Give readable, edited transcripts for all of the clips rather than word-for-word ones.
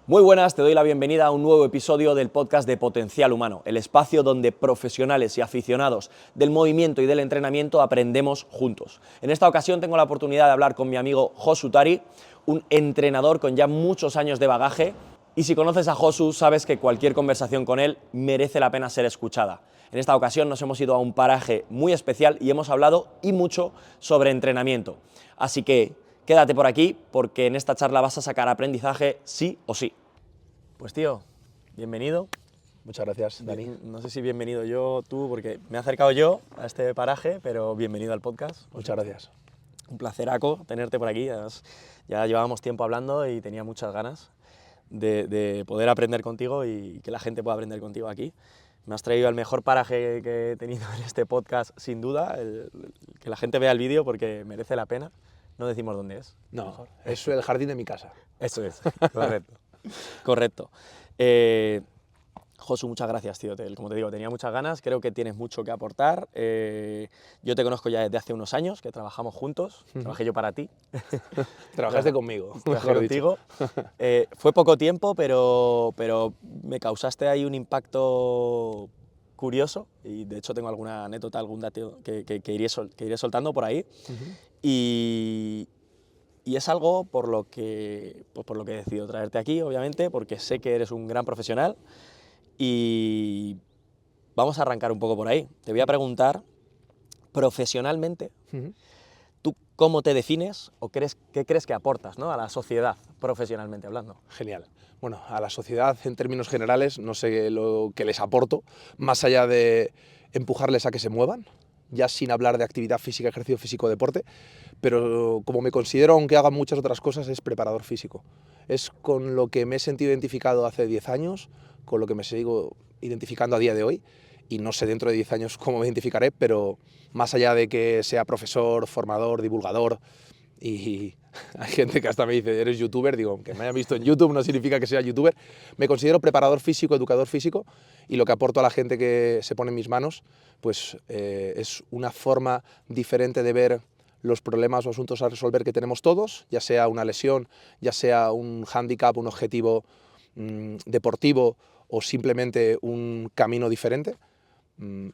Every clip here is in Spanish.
Muy buenas, te doy la bienvenida a un nuevo episodio del podcast de Potencial Humano, el espacio donde profesionales y aficionados del movimiento y del entrenamiento aprendemos juntos. En esta ocasión tengo la oportunidad de hablar con mi amigo Josu Tari, un entrenador con ya muchos años de bagaje, y si conoces a Josu sabes que cualquier conversación con él merece la pena ser escuchada. En esta ocasión nos hemos ido a un paraje muy especial y hemos hablado y mucho sobre entrenamiento. Así que quédate por aquí porque en esta charla vas a sacar aprendizaje sí o sí. Pues tío, bienvenido. Muchas gracias, Dani. No sé si bienvenido yo, tú, porque me he acercado yo a este paraje, pero bienvenido al podcast. Muchas gracias. Un placeraco tenerte por aquí. Además, ya llevábamos tiempo hablando y tenía muchas ganas de poder aprender contigo y que la gente pueda aprender contigo aquí. Me has traído el mejor paraje que he tenido en este podcast, sin duda. Que la gente vea el vídeo porque merece la pena. No decimos dónde es. No, mejor. es el jardín de mi casa. Eso es, correcto. Correcto. Josu, muchas gracias, tío. Como te digo, tenía muchas ganas, creo que tienes mucho que aportar. Yo te conozco ya desde hace unos años, que trabajamos juntos. Trabajé yo para ti. Trabajaste conmigo, Trabajé mejor contigo. dicho. Fue poco tiempo, pero me causaste ahí un impacto curioso y de hecho tengo alguna anécdota, algún dato que iré soltando por ahí. Y es algo por lo que he decidido traerte aquí, obviamente, porque sé que eres un gran profesional y vamos a arrancar un poco por ahí. Te voy a preguntar, profesionalmente, ¿tú cómo te defines o qué crees que aportas, ¿no?, a la sociedad, profesionalmente hablando? Genial. Bueno, a la sociedad, en términos generales, no sé lo que les aporto, más allá de empujarles a que se muevan, ya sin hablar de actividad física, ejercicio físico, deporte, pero como me considero, aunque haga muchas otras cosas, es preparador físico. Es con lo que me he sentido identificado hace 10 años, con lo que me sigo identificando a día de hoy, y no sé dentro de 10 años cómo me identificaré, pero más allá de que sea profesor, formador, divulgador, y hay gente que hasta me dice, ¿eres youtuber? Digo, que me haya visto en YouTube no significa que sea youtuber. Me considero preparador físico, educador físico, y lo que aporto a la gente que se pone en mis manos pues es una forma diferente de ver los problemas o asuntos a resolver que tenemos todos, ya sea una lesión, ya sea un hándicap, un objetivo deportivo o simplemente un camino diferente,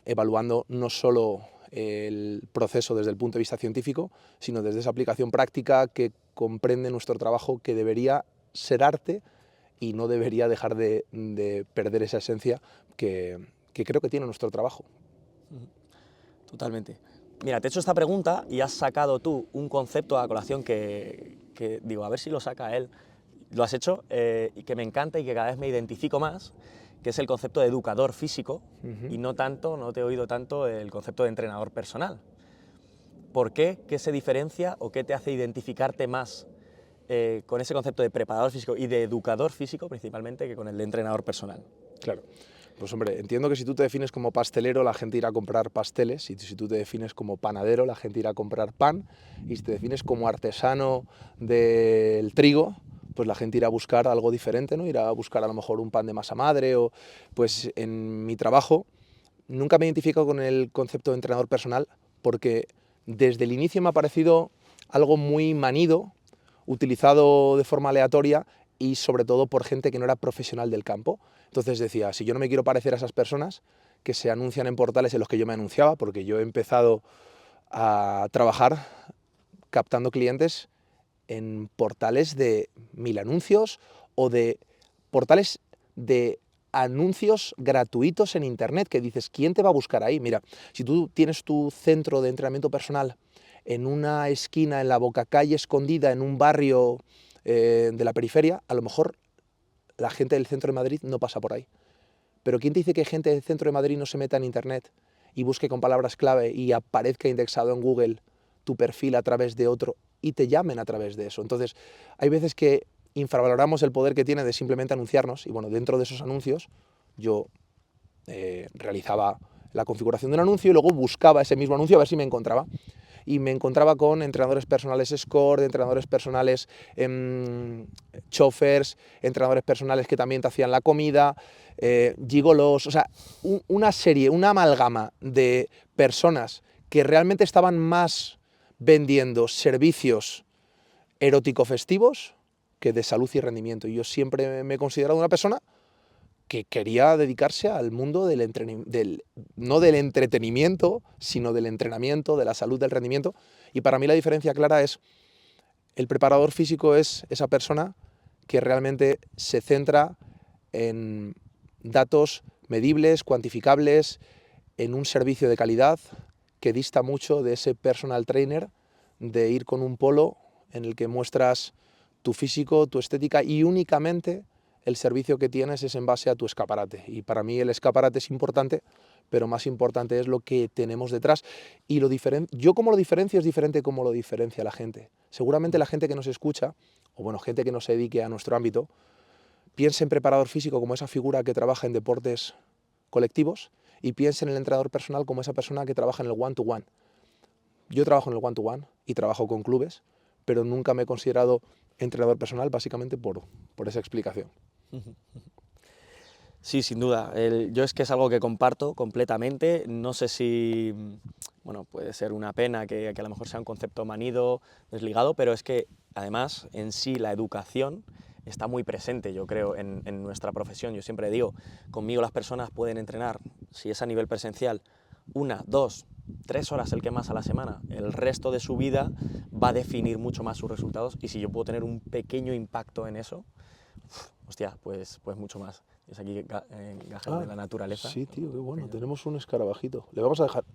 evaluando no solo el proceso desde el punto de vista científico, sino desde esa aplicación práctica que comprende nuestro trabajo, que debería ser arte y no debería dejar de perder esa esencia que creo que tiene nuestro trabajo. Totalmente. Mira, te he hecho esta pregunta y has sacado tú un concepto a colación que digo, a ver si lo saca él. Lo has hecho y que me encanta y que cada vez me identifico más, que es el concepto de educador físico y no te he oído tanto el concepto de entrenador personal. ¿Por qué? ¿Qué se diferencia o qué te hace identificarte más con ese concepto de preparador físico y de educador físico principalmente que con el de entrenador personal? Claro. Pues hombre, entiendo que si tú te defines como pastelero, la gente irá a comprar pasteles, y si tú te defines como panadero, la gente irá a comprar pan, y si te defines como artesano del trigo, pues la gente irá a buscar algo diferente, ¿no? Irá a buscar a lo mejor un pan de masa madre, o pues en mi trabajo nunca me identifico con el concepto de entrenador personal, porque desde el inicio me ha parecido algo muy manido, utilizado de forma aleatoria y sobre todo por gente que no era profesional del campo. Entonces decía, si yo no me quiero parecer a esas personas que se anuncian en portales en los que yo me anunciaba, porque yo he empezado a trabajar captando clientes en portales de 1000 anuncios o de portales de anuncios gratuitos en internet, que dices, ¿quién te va a buscar ahí? Mira, si tú tienes tu centro de entrenamiento personal en una esquina, en la bocacalle escondida, en un barrio de la periferia, a lo mejor la gente del centro de Madrid no pasa por ahí. Pero ¿quién te dice que gente del centro de Madrid no se meta en internet y busque con palabras clave y aparezca indexado en Google tu perfil a través de otro y te llamen a través de eso? Entonces, hay veces que infravaloramos el poder que tiene de simplemente anunciarnos, y bueno, dentro de esos anuncios yo realizaba la configuración de un anuncio y luego buscaba ese mismo anuncio a ver si me encontraba. Y me encontraba con entrenadores personales Score, entrenadores personales chauffeurs, entrenadores personales que también te hacían la comida, gigolos, o sea, una serie, una amalgama de personas que realmente estaban más vendiendo servicios erótico-festivos que de salud y rendimiento. Y yo siempre me he considerado una persona que quería dedicarse al mundo no del entretenimiento, sino del entrenamiento, de la salud, del rendimiento. Y para mí la diferencia clara es, el preparador físico es esa persona que realmente se centra en datos medibles, cuantificables, en un servicio de calidad que dista mucho de ese personal trainer, de ir con un polo en el que muestras tu físico, tu estética, y únicamente el servicio que tienes es en base a tu escaparate. Y para mí el escaparate es importante, pero más importante es lo que tenemos detrás. Y yo como lo diferencio es diferente como lo diferencia la gente. Seguramente la gente que nos escucha, o bueno, gente que no se dedique a nuestro ámbito, piensa en preparador físico como esa figura que trabaja en deportes colectivos, y piensa en el entrenador personal como esa persona que trabaja en el one-to-one. Yo trabajo en el one-to-one y trabajo con clubes, pero nunca me he considerado entrenador personal, básicamente por esa explicación. Sí, sin duda. Yo es que es algo que comparto completamente. No sé si, bueno, puede ser una pena que a lo mejor sea un concepto manido, desligado, pero es que además en sí la educación está muy presente, yo creo, en nuestra profesión. Yo siempre digo, conmigo las personas pueden entrenar, si es a nivel presencial, 1, 2, 3 horas el que más a la semana. El resto de su vida va a definir mucho más sus resultados, y si yo puedo tener un pequeño impacto en eso, hostia, pues mucho más. Es aquí gajes de la naturaleza. Sí, tío, qué bueno. Tenemos un escarabajito. Le vamos a dejar.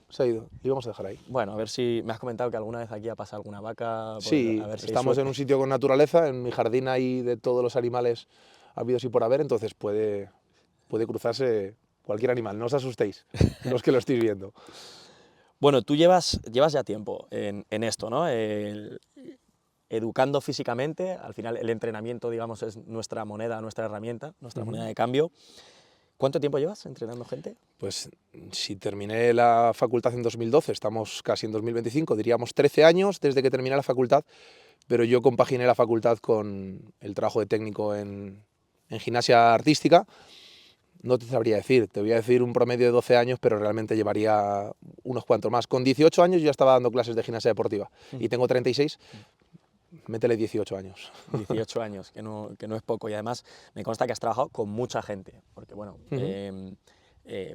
Se ha ido. Le vamos a dejar ahí. Bueno, a ver si me has comentado que alguna vez aquí ha pasado alguna vaca. Sí, a ver si estamos en un sitio con naturaleza. En mi jardín hay de todos los animales habidos y por haber, entonces puede cruzarse cualquier animal. No os asustéis, los que lo estéis viendo. Bueno, tú llevas ya tiempo en esto, ¿no? Educando físicamente, al final el entrenamiento, digamos, es nuestra moneda, nuestra herramienta, nuestra moneda de cambio. ¿Cuánto tiempo llevas entrenando gente? Pues si terminé la facultad en 2012, estamos casi en 2025, diríamos 13 años desde que terminé la facultad, pero yo compaginé la facultad con el trabajo de técnico en gimnasia artística. No te sabría decir, te voy a decir un promedio de 12 años, pero realmente llevaría unos cuantos más. Con 18 años ya estaba dando clases de gimnasia deportiva y tengo 36. Métele 18 años. 18 años, que no es poco. Y además me consta que has trabajado con mucha gente, porque bueno,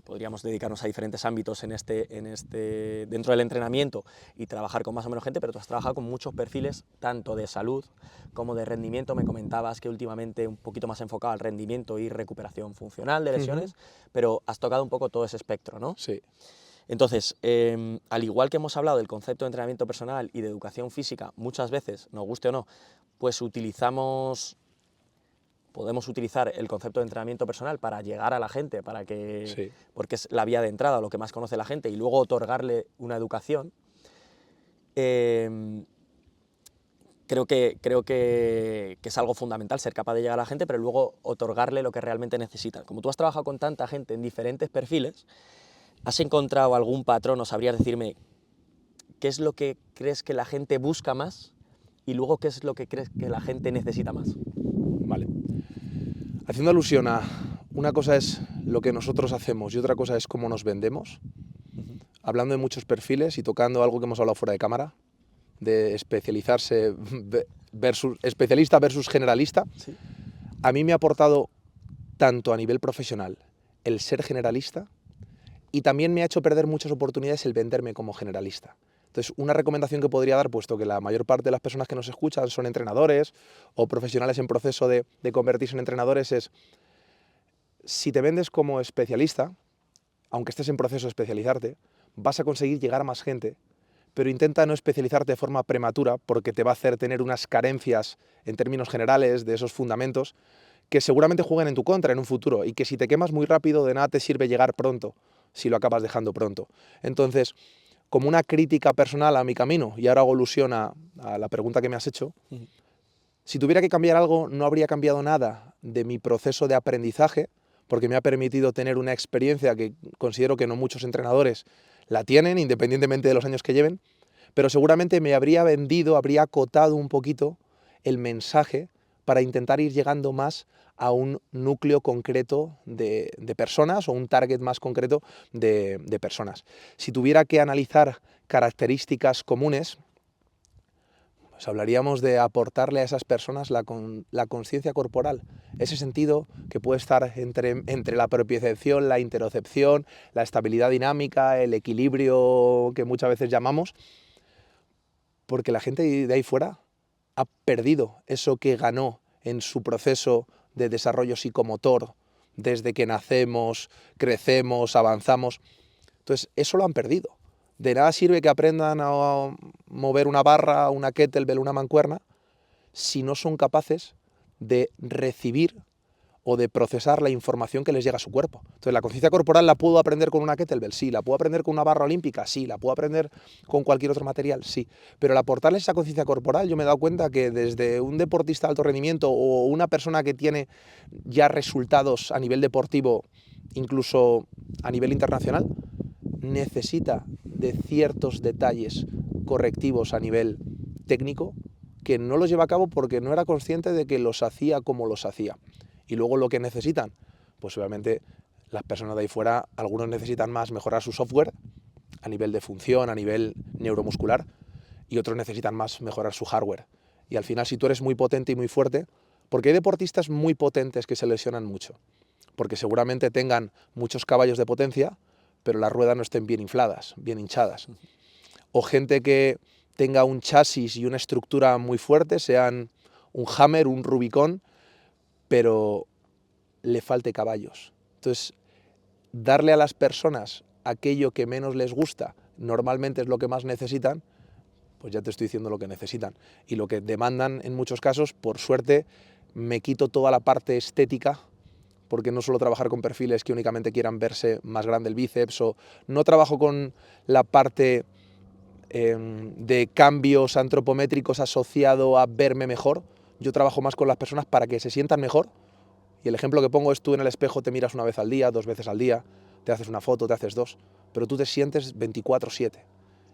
podríamos dedicarnos a diferentes ámbitos dentro del entrenamiento y trabajar con más o menos gente, pero tú has trabajado con muchos perfiles, tanto de salud como de rendimiento. Me comentabas que últimamente un poquito más enfocado al rendimiento y recuperación funcional de lesiones, pero has tocado un poco todo ese espectro, ¿no? Sí. Entonces, al igual que hemos hablado del concepto de entrenamiento personal y de educación física, muchas veces, nos guste o no, pues podemos utilizar el concepto de entrenamiento personal para llegar a la gente, porque es la vía de entrada, lo que más conoce la gente, y luego otorgarle una educación. Creo que es algo fundamental ser capaz de llegar a la gente, pero luego otorgarle lo que realmente necesita. Como tú has trabajado con tanta gente en diferentes perfiles, ¿has encontrado algún patrón o sabrías decirme qué es lo que crees que la gente busca más y luego qué es lo que crees que la gente necesita más? Vale. Haciendo alusión a una cosa es lo que nosotros hacemos y otra cosa es cómo nos vendemos, hablando de muchos perfiles y tocando algo que hemos hablado fuera de cámara, de especializarse especialista versus generalista, ¿Sí? A mí me ha aportado tanto a nivel profesional el ser generalista, y también me ha hecho perder muchas oportunidades el venderme como generalista. Entonces, una recomendación que podría dar, puesto que la mayor parte de las personas que nos escuchan son entrenadores o profesionales en proceso de convertirse en entrenadores, es: si te vendes como especialista, aunque estés en proceso de especializarte, vas a conseguir llegar a más gente, pero intenta no especializarte de forma prematura, porque te va a hacer tener unas carencias en términos generales de esos fundamentos que seguramente jueguen en tu contra en un futuro, y que si te quemas muy rápido, de nada te sirve llegar pronto si lo acabas dejando pronto. Entonces, como una crítica personal a mi camino, y ahora hago alusión a la pregunta que me has hecho, si tuviera que cambiar algo, no habría cambiado nada de mi proceso de aprendizaje, porque me ha permitido tener una experiencia que considero que no muchos entrenadores la tienen, independientemente de los años que lleven, pero seguramente me habría habría acotado un poquito el mensaje para intentar ir llegando más a un núcleo concreto de personas, o un target más concreto de personas. Si tuviera que analizar características comunes, Pues hablaríamos de aportarle a esas personas la conciencia corporal, ese sentido que puede estar entre la propiocepción, la interocepción, la estabilidad dinámica, el equilibrio que muchas veces llamamos, porque la gente de ahí fuera ha perdido eso que ganó en su proceso de desarrollo psicomotor, desde que nacemos, crecemos, avanzamos. Entonces, eso lo han perdido. De nada sirve que aprendan a mover una barra, una kettlebell, una mancuerna, si no son capaces de recibir o de procesar la información que les llega a su cuerpo. Entonces, la conciencia corporal la puedo aprender con una kettlebell, sí. La puedo aprender con una barra olímpica, sí. La puedo aprender con cualquier otro material, sí. Pero al aportarles esa conciencia corporal, yo me he dado cuenta que desde un deportista de alto rendimiento o una persona que tiene ya resultados a nivel deportivo, incluso a nivel internacional, necesita de ciertos detalles correctivos a nivel técnico que no los lleva a cabo porque no era consciente de que los hacía como los hacía. Y luego lo que necesitan, pues obviamente las personas de ahí fuera, algunos necesitan más mejorar su software a nivel de función, a nivel neuromuscular, y otros necesitan más mejorar su hardware. Y al final, si tú eres muy potente y muy fuerte, porque hay deportistas muy potentes que se lesionan mucho, porque seguramente tengan muchos caballos de potencia, pero las ruedas no estén bien infladas, bien hinchadas. O gente que tenga un chasis y una estructura muy fuerte, sean un Hammer, un Rubicon, pero le falte caballos. Entonces, darle a las personas aquello que menos les gusta, normalmente es lo que más necesitan, pues ya te estoy diciendo lo que necesitan. Y lo que demandan en muchos casos, por suerte, me quito toda la parte estética, porque no suelo trabajar con perfiles que únicamente quieran verse más grande el bíceps, o no trabajo con la parte de cambios antropométricos asociado a verme mejor. Yo trabajo más con las personas para que se sientan mejor. Y el ejemplo que pongo es: tú en el espejo te miras una vez al día, 2 veces al día, te haces una foto, te haces 2, pero tú te sientes 24/7.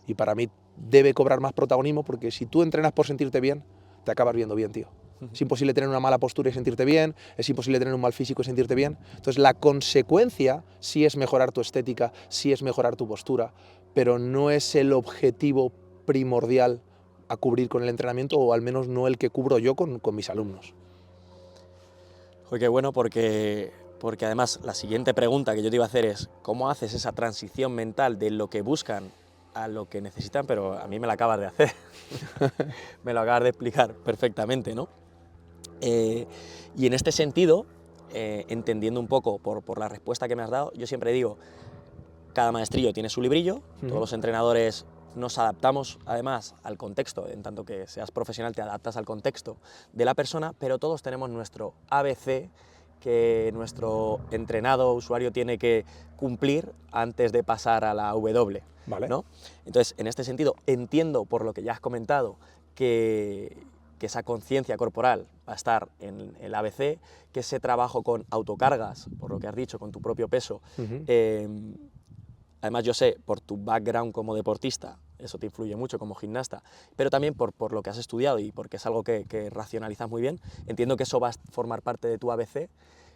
Y para mí debe cobrar más protagonismo, porque si tú entrenas por sentirte bien, te acabas viendo bien, tío. Es imposible tener una mala postura y sentirte bien, es imposible tener un mal físico y sentirte bien. Entonces la consecuencia sí es mejorar tu estética, sí es mejorar tu postura, pero no es el objetivo primordial a cubrir con el entrenamiento, o al menos no el que cubro yo con mis alumnos. Oye, qué bueno, porque además la siguiente pregunta que yo te iba a hacer es: ¿cómo haces esa transición mental de lo que buscan a lo que necesitan? Pero a mí me la acabas de hacer, me lo acabas de explicar perfectamente, ¿no? Y en este sentido, entendiendo un poco por la respuesta que me has dado, yo siempre digo, cada maestrillo tiene su librillo, todos los entrenadores nos adaptamos además al contexto, en tanto que seas profesional te adaptas al contexto de la persona, pero todos tenemos nuestro ABC que nuestro entrenado usuario tiene que cumplir antes de pasar a la W, Vale. ¿no? Entonces, en este sentido, entiendo por lo que ya has comentado que esa conciencia corporal va a estar en el ABC, que ese trabajo con autocargas, por lo que has dicho, con tu propio peso, además yo sé, por tu background como deportista, eso te influye mucho como gimnasta, pero también por lo que has estudiado y porque es algo que racionalizas muy bien, entiendo que eso va a formar parte de tu ABC.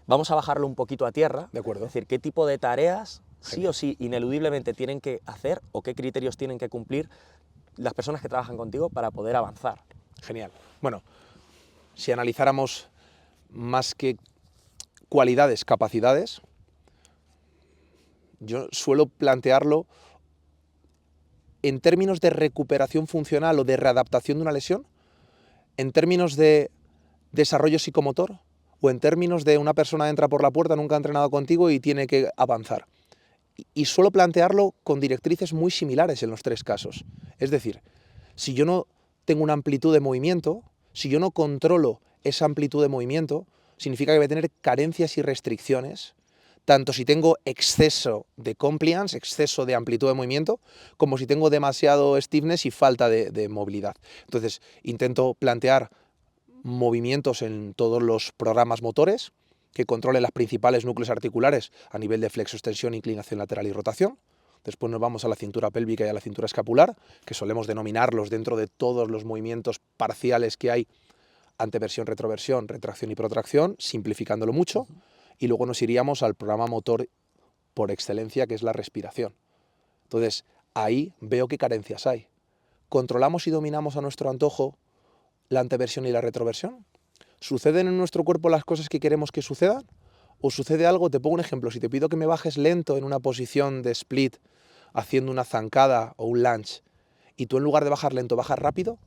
Vamos a bajarlo un poquito a tierra, De acuerdo. es decir, qué tipo de tareas sí o sí ineludiblemente tienen que hacer o qué criterios tienen que cumplir las personas que trabajan contigo para poder avanzar. Genial. Bueno, si analizáramos más que cualidades, capacidades, yo suelo plantearlo en términos de recuperación funcional o de readaptación de una lesión, en términos de desarrollo psicomotor, o en términos de una persona entra por la puerta, nunca ha entrenado contigo y tiene que avanzar. Y suelo plantearlo con directrices muy similares en los 3 casos. Es decir, si yo no tengo una amplitud de movimiento, si yo no controlo esa amplitud de movimiento, significa que voy a tener carencias y restricciones, tanto si tengo exceso de compliance, exceso de amplitud de movimiento, como si tengo demasiado stiffness y falta de movilidad. Entonces, intento plantear movimientos en todos los programas motores que controlen los principales núcleos articulares a nivel de flexo-extensión, inclinación lateral y rotación. Después nos vamos a la cintura pélvica y a la cintura escapular, que solemos denominarlos dentro de todos los movimientos parciales que hay: anteversión, retroversión, retracción y protracción, simplificándolo mucho. Y luego nos iríamos al programa motor por excelencia, que es la respiración. Entonces, ahí veo qué carencias hay. ¿Controlamos y dominamos a nuestro antojo la anteversión y la retroversión? ¿Suceden en nuestro cuerpo las cosas que queremos que sucedan? ¿O sucede algo? Te pongo un ejemplo. Si te pido que me bajes lento en una posición de split, haciendo una zancada o un lunge, y tú en lugar de bajar lento bajas rápido,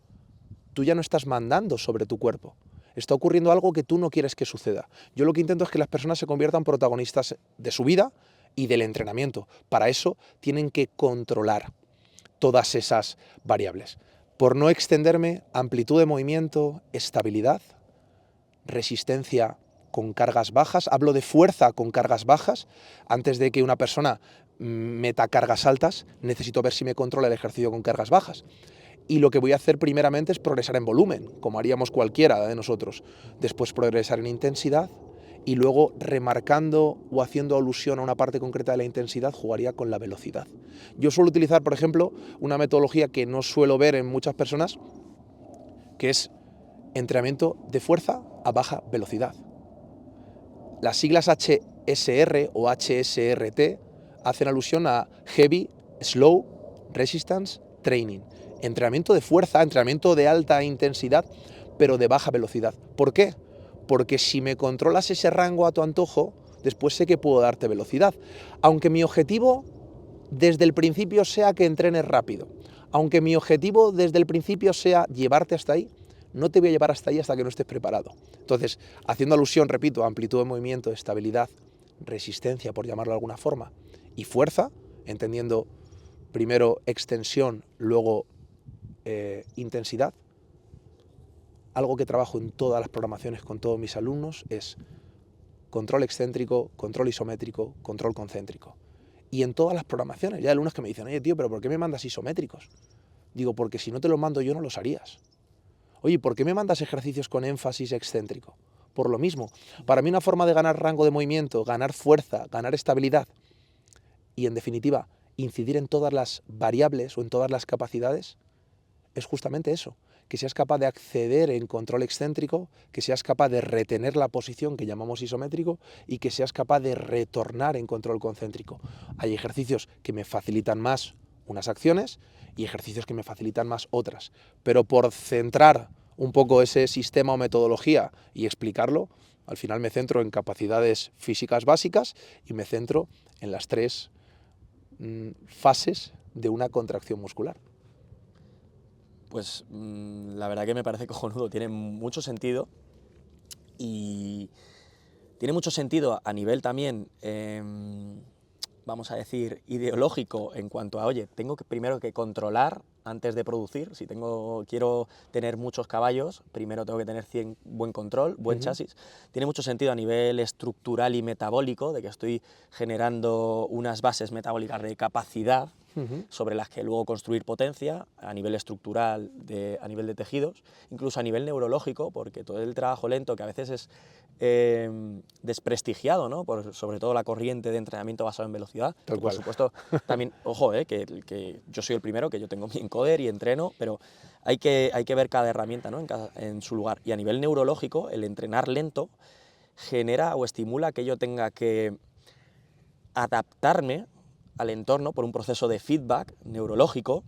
tú ya no estás mandando sobre tu cuerpo. Está ocurriendo algo que tú no quieres que suceda. Yo lo que intento es que las personas se conviertan protagonistas de su vida y del entrenamiento. Para eso tienen que controlar todas esas variables. Por no extenderme, amplitud de movimiento, estabilidad, resistencia con cargas bajas. Hablo de fuerza con cargas bajas. Antes de que una persona meta cargas altas, necesito ver si me controla el ejercicio con cargas bajas. Y lo que voy a hacer primeramente es progresar en volumen, como haríamos cualquiera de nosotros. Después progresar en intensidad y luego, remarcando o haciendo alusión a una parte concreta de la intensidad, jugaría con la velocidad. Yo suelo utilizar, por ejemplo, una metodología que no suelo ver en muchas personas, que es entrenamiento de fuerza a baja velocidad. Las siglas HSR o HSRT hacen alusión a Heavy, Slow, Resistance Training. Entrenamiento de fuerza, entrenamiento de alta intensidad, pero de baja velocidad. ¿Por qué? Porque si me controlas ese rango a tu antojo, después sé que puedo darte velocidad. Aunque mi objetivo desde el principio sea que entrenes rápido, aunque mi objetivo desde el principio sea llevarte hasta ahí, no te voy a llevar hasta ahí hasta que no estés preparado. Entonces, haciendo alusión, repito, a amplitud de movimiento, estabilidad, resistencia, por llamarlo de alguna forma, y fuerza, entendiendo primero extensión, luego intensidad. Algo que trabajo en todas las programaciones con todos mis alumnos es control excéntrico, control isométrico, control concéntrico. Y en todas las programaciones, ya hay alumnos que me dicen, oye tío, ¿pero por qué me mandas isométricos? Digo, porque si no te los mando yo no los harías. Oye, ¿por qué me mandas ejercicios con énfasis excéntrico? Por lo mismo. Para mí una forma de ganar rango de movimiento, ganar fuerza, ganar estabilidad y en definitiva incidir en todas las variables o en todas las capacidades es justamente eso, que seas capaz de acceder en control excéntrico, que seas capaz de retener la posición que llamamos isométrico y que seas capaz de retornar en control concéntrico. Hay ejercicios que me facilitan más unas acciones y ejercicios que me facilitan más otras, pero por centrar un poco ese sistema o metodología y explicarlo, al final me centro en capacidades físicas básicas y me centro en las tres fases de una contracción muscular. Pues la verdad que me parece cojonudo, tiene mucho sentido y tiene mucho sentido a nivel también, vamos a decir, ideológico en cuanto a, oye, tengo que primero que controlar antes de producir. Si quiero tener muchos caballos, primero tengo que tener buen control, buen chasis. Tiene mucho sentido a nivel estructural y metabólico, de que estoy generando unas bases metabólicas de capacidad sobre las que luego construir potencia a nivel estructural, a nivel de tejidos, incluso a nivel neurológico, porque todo el trabajo lento que a veces es desprestigiado, ¿no? Sobre todo la corriente de entrenamiento basado en velocidad. Tal cual. Por supuesto, también, ojo, que yo soy el primero, que yo tengo mi encoder y entreno, pero hay que ver cada herramienta, ¿no? en su lugar. Y a nivel neurológico, el entrenar lento genera o estimula que yo tenga que adaptarme al entorno por un proceso de feedback neurológico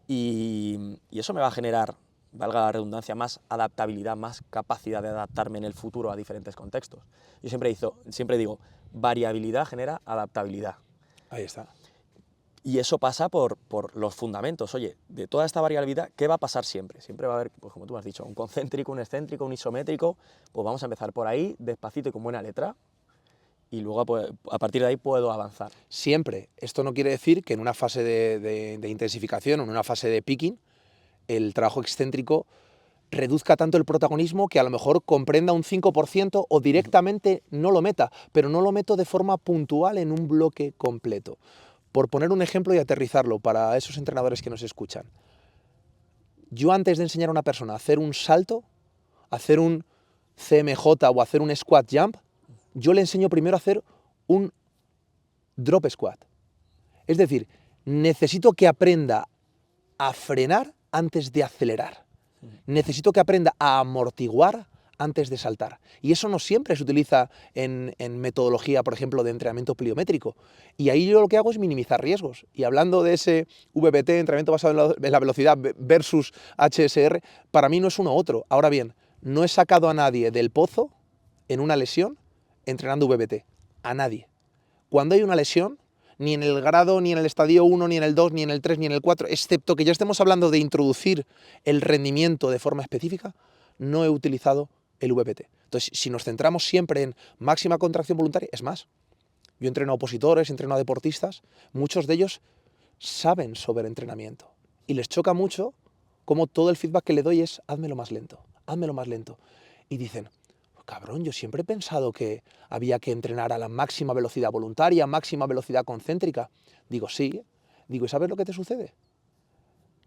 y eso me va a generar, valga la redundancia, más adaptabilidad, más capacidad de adaptarme en el futuro a diferentes contextos. Yo siempre digo, variabilidad genera adaptabilidad. Ahí está. Y eso pasa por los fundamentos. Oye, de toda esta variabilidad, ¿qué va a pasar siempre? Siempre va a haber, pues como tú has dicho, un concéntrico, un excéntrico, un isométrico. Pues vamos a empezar por ahí, despacito y con buena letra. Y luego pues, a partir de ahí puedo avanzar. Siempre. Esto no quiere decir que en una fase de intensificación o en una fase de picking el trabajo excéntrico reduzca tanto el protagonismo que a lo mejor comprenda un 5% o directamente no lo meta, pero no lo meto de forma puntual en un bloque completo. Por poner un ejemplo y aterrizarlo para esos entrenadores que nos escuchan. Yo antes de enseñar a una persona a hacer un salto, hacer un CMJ o hacer un squat jump, yo le enseño primero a hacer un drop squat. Es decir, necesito que aprenda a frenar antes de acelerar. Necesito que aprenda a amortiguar antes de saltar. Y eso no siempre se utiliza en metodología, por ejemplo, de entrenamiento pliométrico. Y ahí yo lo que hago es minimizar riesgos. Y hablando de ese VBT, entrenamiento basado en la velocidad versus HSR, para mí no es uno u otro. Ahora bien, no he sacado a nadie del pozo en una lesión entrenando VBT. A nadie. Cuando hay una lesión, ni en el grado, ni en el estadio 1, ni en el 2, ni en el 3, ni en el 4, excepto que ya estemos hablando de introducir el rendimiento de forma específica, no he utilizado el VBT. Entonces, si nos centramos siempre en máxima contracción voluntaria, es más, yo entreno a opositores, entreno a deportistas, muchos de ellos saben sobre entrenamiento y les choca mucho cómo todo el feedback que le doy es házmelo más lento, házmelo más lento. Y dicen, cabrón, yo siempre he pensado que había que entrenar a la máxima velocidad voluntaria, máxima velocidad concéntrica. Digo, sí. Digo, ¿y sabes lo que te sucede?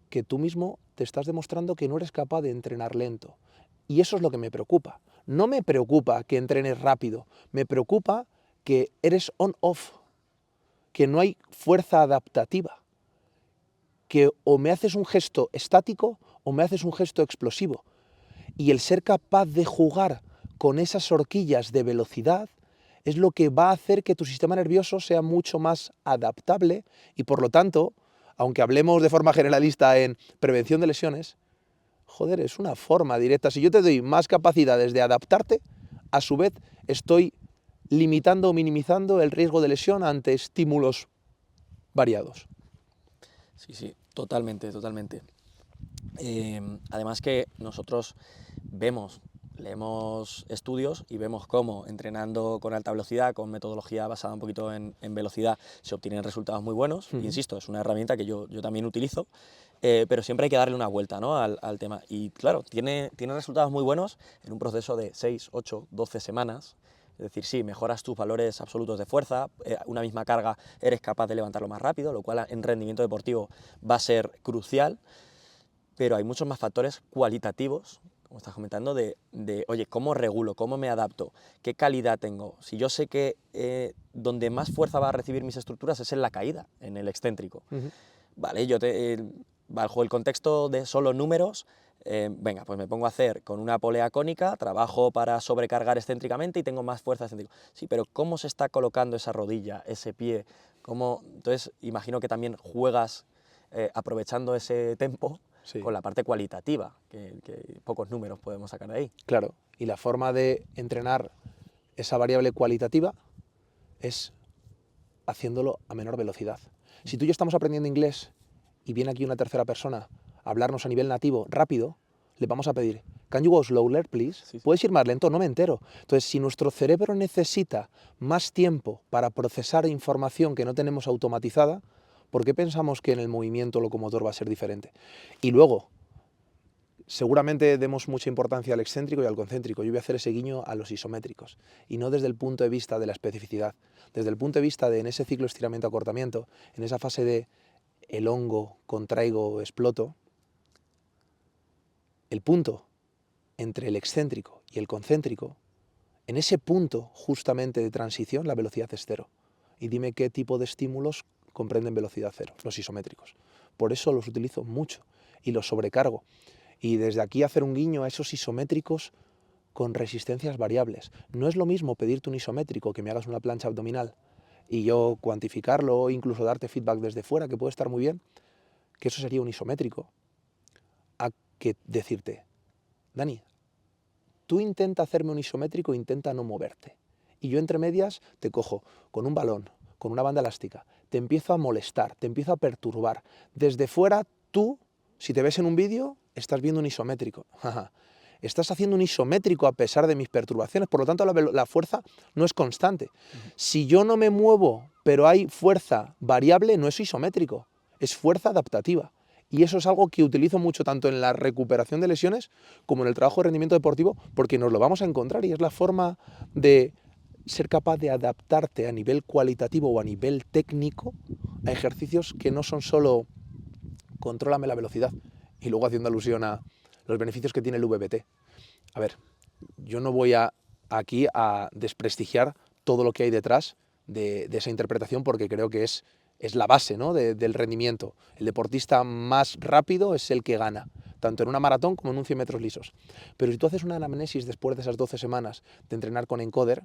Que tú mismo te estás demostrando que no eres capaz de entrenar lento. Y eso es lo que me preocupa. No me preocupa que entrenes rápido, me preocupa que eres on-off, que no hay fuerza adaptativa, que o me haces un gesto estático o me haces un gesto explosivo. Y el ser capaz de jugar con esas horquillas de velocidad es lo que va a hacer que tu sistema nervioso sea mucho más adaptable y, por lo tanto, aunque hablemos de forma generalista en prevención de lesiones, joder, es una forma directa. Si yo te doy más capacidades de adaptarte, a su vez estoy limitando o minimizando el riesgo de lesión ante estímulos variados. Sí, sí, totalmente, totalmente. Además que nosotros leemos estudios y vemos cómo entrenando con alta velocidad, con metodología basada un poquito en velocidad, se obtienen resultados muy buenos. Insisto, es una herramienta que yo también utilizo, pero siempre hay que darle una vuelta, ¿no?, al tema. Y claro, tiene resultados muy buenos en un proceso de 6, 8, 12 semanas. Es decir, sí, mejoras tus valores absolutos de fuerza, una misma carga eres capaz de levantarlo más rápido, lo cual en rendimiento deportivo va a ser crucial, pero hay muchos más factores cualitativos, como estás comentando, oye, ¿cómo regulo? ¿Cómo me adapto? ¿Qué calidad tengo? Si yo sé que donde más fuerza va a recibir mis estructuras es en la caída, en el excéntrico. Vale, bajo el contexto de solo números, venga, pues me pongo a hacer con una polea cónica, trabajo para sobrecargar excéntricamente y tengo más fuerza excéntrica. Sí, pero ¿cómo se está colocando esa rodilla, ese pie? Entonces, imagino que también juegas aprovechando ese tempo, sí, con la parte cualitativa, que pocos números podemos sacar de ahí. Claro, y la forma de entrenar esa variable cualitativa es haciéndolo a menor velocidad. Si tú y yo estamos aprendiendo inglés y viene aquí una tercera persona a hablarnos a nivel nativo rápido, le vamos a pedir, can you go slower, please? Sí. ¿Puedes ir más lento? No me entero. Entonces, si nuestro cerebro necesita más tiempo para procesar información que no tenemos automatizada, ¿por qué pensamos que en el movimiento locomotor va a ser diferente? Y luego, seguramente demos mucha importancia al excéntrico y al concéntrico. Yo voy a hacer ese guiño a los isométricos, y no desde el punto de vista de la especificidad, desde el punto de vista de en ese ciclo estiramiento-acortamiento, en esa fase de elongo, contraigo, exploto, el punto entre el excéntrico y el concéntrico, en ese punto justamente de transición la velocidad es cero. Y dime qué tipo de estímulos comprenden velocidad cero, los isométricos. Por eso los utilizo mucho y los sobrecargo. Y desde aquí hacer un guiño a esos isométricos con resistencias variables. No es lo mismo pedirte un isométrico que me hagas una plancha abdominal y yo cuantificarlo o incluso darte feedback desde fuera, que puede estar muy bien, que eso sería un isométrico, a que decirte, Dani, tú intenta hacerme un isométrico, intenta no moverte. Y yo entre medias te cojo con un balón, con una banda elástica, te empiezo a molestar, te empiezo a perturbar. Desde fuera tú, si te ves en un vídeo, estás viendo un isométrico. Estás haciendo un isométrico a pesar de mis perturbaciones, por lo tanto la fuerza no es constante. Si yo no me muevo, pero hay fuerza variable, no es isométrico, es fuerza adaptativa. Y eso es algo que utilizo mucho tanto en la recuperación de lesiones como en el trabajo de rendimiento deportivo, porque nos lo vamos a encontrar y es la forma de ser capaz de adaptarte a nivel cualitativo o a nivel técnico a ejercicios que no son solo contrólame la velocidad y luego haciendo alusión a los beneficios que tiene el VBT. A ver, yo no voy aquí a desprestigiar todo lo que hay detrás de esa interpretación porque creo que es la base, ¿no?, del rendimiento. El deportista más rápido es el que gana. tanto en una maratón como en un 100 metros lisos. Pero si tú haces una anamnesis después de esas 12 semanas de entrenar con encoder,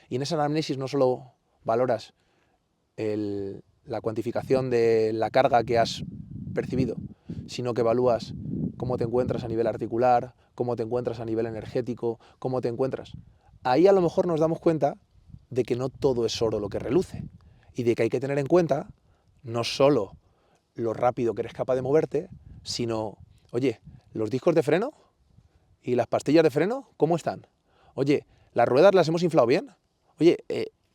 y en esa anamnesis no solo valoras la cuantificación de la carga que has percibido, sino que evalúas cómo te encuentras a nivel articular, cómo te encuentras a nivel energético, cómo te encuentras. Ahí a lo mejor nos damos cuenta de que no todo es oro lo que reluce y de que hay que tener en cuenta no solo lo rápido que eres capaz de moverte, sino, oye, los discos de freno y las pastillas de freno, ¿cómo están? Oye, ¿las ruedas las hemos inflado bien? Oye,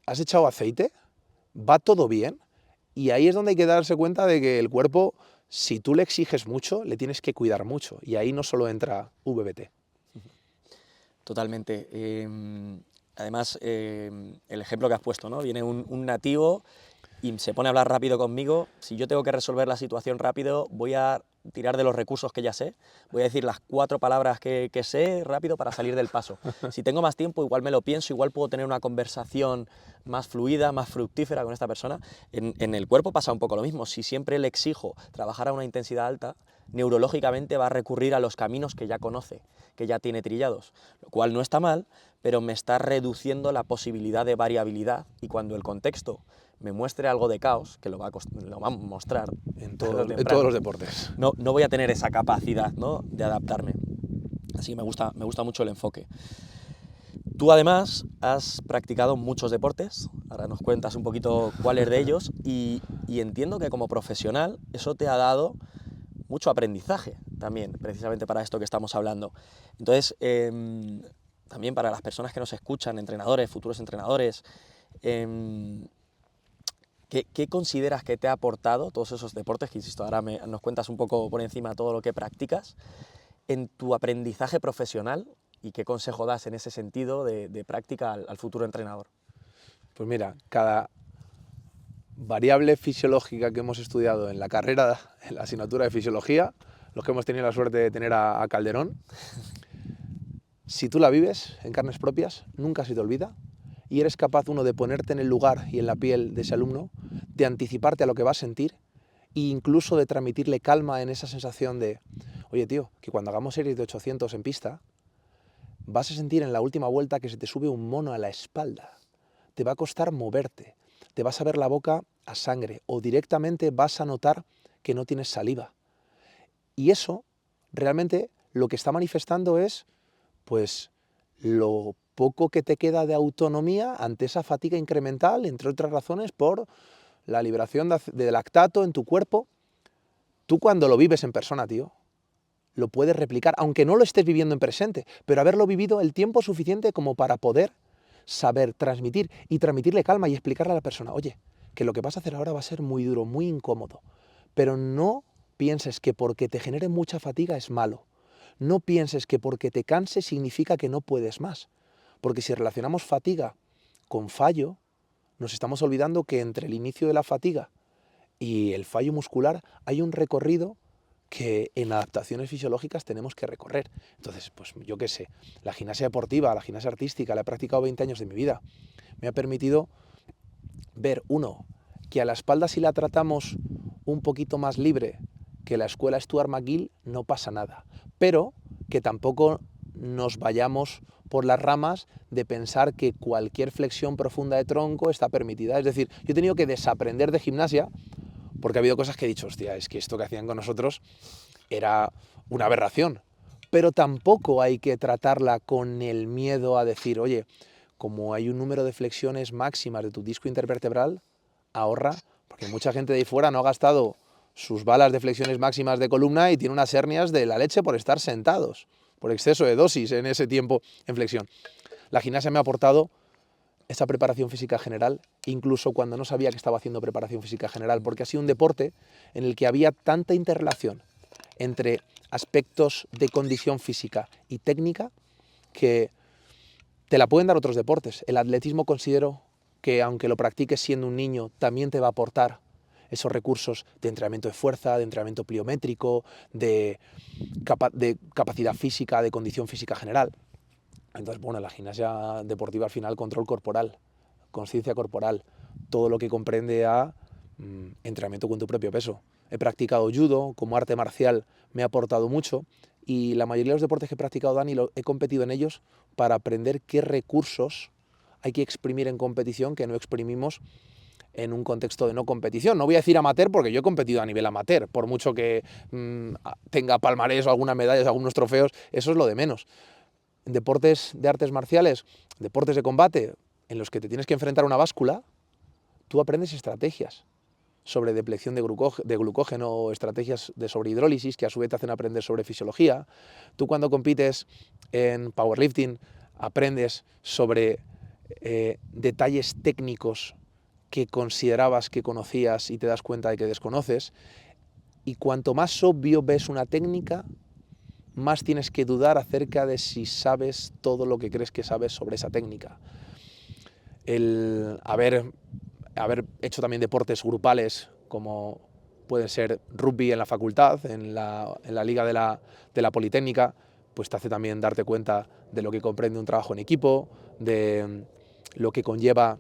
¿has echado aceite? ¿Va todo bien? Y ahí es donde hay que darse cuenta de que el cuerpo, si tú le exiges mucho, le tienes que cuidar mucho. Y ahí no solo entra VBT. Totalmente. Además, el ejemplo que has puesto, ¿no? Viene un nativo y se pone a hablar rápido conmigo. Si yo tengo que resolver la situación rápido, voy a tirar de los recursos que ya sé, voy a decir las 4 palabras que sé rápido para salir del paso. Si tengo más tiempo, igual me lo pienso, igual puedo tener una conversación más fluida, más fructífera con esta persona. En el cuerpo pasa un poco lo mismo. Si siempre le exijo trabajar a una intensidad alta, neurológicamente va a recurrir a los caminos que ya conoce, que ya tiene trillados, lo cual no está mal, pero me está reduciendo la posibilidad de variabilidad, y cuando el contexto me muestre algo de caos, que lo va a mostrar en todos los deportes. No voy a tener esa capacidad, ¿no?, de adaptarme. Así que me gusta mucho el enfoque. Tú además has practicado muchos deportes, ahora nos cuentas un poquito cuáles de ellos, y entiendo que como profesional eso te ha dado mucho aprendizaje también, precisamente para esto que estamos hablando. Entonces, también para las personas que nos escuchan, entrenadores, futuros entrenadores, ¿qué consideras que te ha aportado todos esos deportes, que insisto, ahora nos cuentas un poco por encima todo lo que practicas, en tu aprendizaje profesional, y qué consejo das en ese sentido de práctica al futuro entrenador? Pues mira, cada variable fisiológica que hemos estudiado en la carrera, en la asignatura de fisiología, los que hemos tenido la suerte de tener a Calderón, si tú la vives en carnes propias, nunca se te olvida, y eres capaz, uno, de ponerte en el lugar y en la piel de ese alumno, de anticiparte a lo que va a sentir, e incluso de transmitirle calma en esa sensación de, oye tío, que cuando hagamos series de 800 en pista, vas a sentir en la última vuelta que se te sube un mono a la espalda, te va a costar moverte, te vas a ver la boca a sangre, o directamente vas a notar que no tienes saliva. Y eso, realmente, lo que está manifestando es, pues, lo poco que te queda de autonomía ante esa fatiga incremental, entre otras razones, por la liberación de lactato en tu cuerpo. Tú, cuando lo vives en persona, tío, lo puedes replicar, aunque no lo estés viviendo en presente, pero haberlo vivido el tiempo suficiente como para poder saber transmitir y transmitirle calma y explicarle a la persona, oye, que lo que vas a hacer ahora va a ser muy duro, muy incómodo, pero no pienses que porque te genere mucha fatiga es malo. No pienses que porque te canses significa que no puedes más. Porque si relacionamos fatiga con fallo, nos estamos olvidando que entre el inicio de la fatiga y el fallo muscular hay un recorrido que en adaptaciones fisiológicas tenemos que recorrer. Entonces, pues yo qué sé, la gimnasia deportiva, la gimnasia artística, la he practicado 20 años de mi vida. Me ha permitido ver, uno, que a la espalda, si la tratamos un poquito más libre que la escuela Stuart McGill, no pasa nada. Pero que tampoco nos vayamos por las ramas de pensar que cualquier flexión profunda de tronco está permitida. Es decir, yo he tenido que desaprender de gimnasia porque ha habido cosas que he dicho, hostia, es que esto que hacían con nosotros era una aberración. Pero tampoco hay que tratarla con el miedo a decir, oye, como hay un número de flexiones máximas de tu disco intervertebral, ahorra, porque mucha gente de ahí fuera no ha gastado sus balas de flexiones máximas de columna y tiene unas hernias de la leche por estar sentados, por exceso de dosis en ese tiempo en flexión. La gimnasia me ha aportado esa preparación física general, incluso cuando no sabía que estaba haciendo preparación física general, porque ha sido un deporte en el que había tanta interrelación entre aspectos de condición física y técnica que te la pueden dar otros deportes. El atletismo, considero que, aunque lo practiques siendo un niño, también te va a aportar esos recursos de entrenamiento de fuerza, de entrenamiento pliométrico, de capacidad física, de condición física general. Entonces, bueno, la gimnasia deportiva, al final, control corporal, conciencia corporal, todo lo que comprende a entrenamiento con tu propio peso. He practicado judo como arte marcial me ha aportado mucho y la mayoría de los deportes que he practicado, Dani, he competido en ellos para aprender qué recursos hay que exprimir en competición que no exprimimos en un contexto de no competición. No voy a decir amateur porque yo he competido a nivel amateur, por mucho que tenga palmarés o algunas medallas, algunos trofeos, eso es lo de menos. En deportes de artes marciales, deportes de combate, en los que te tienes que enfrentar a una báscula, tú aprendes estrategias sobre depleción de glucógeno o estrategias sobre hidrólisis que a su vez te hacen aprender sobre fisiología. Tú cuando compites en powerlifting aprendes sobre detalles técnicos que considerabas que conocías y te das cuenta de que desconoces. Y cuanto más obvio ves una técnica, más tienes que dudar acerca de si sabes todo lo que crees que sabes sobre esa técnica. El haber hecho también deportes grupales como puede ser rugby en la facultad, en la liga de la Politécnica, pues te hace también darte cuenta de lo que comprende un trabajo en equipo, de lo que conlleva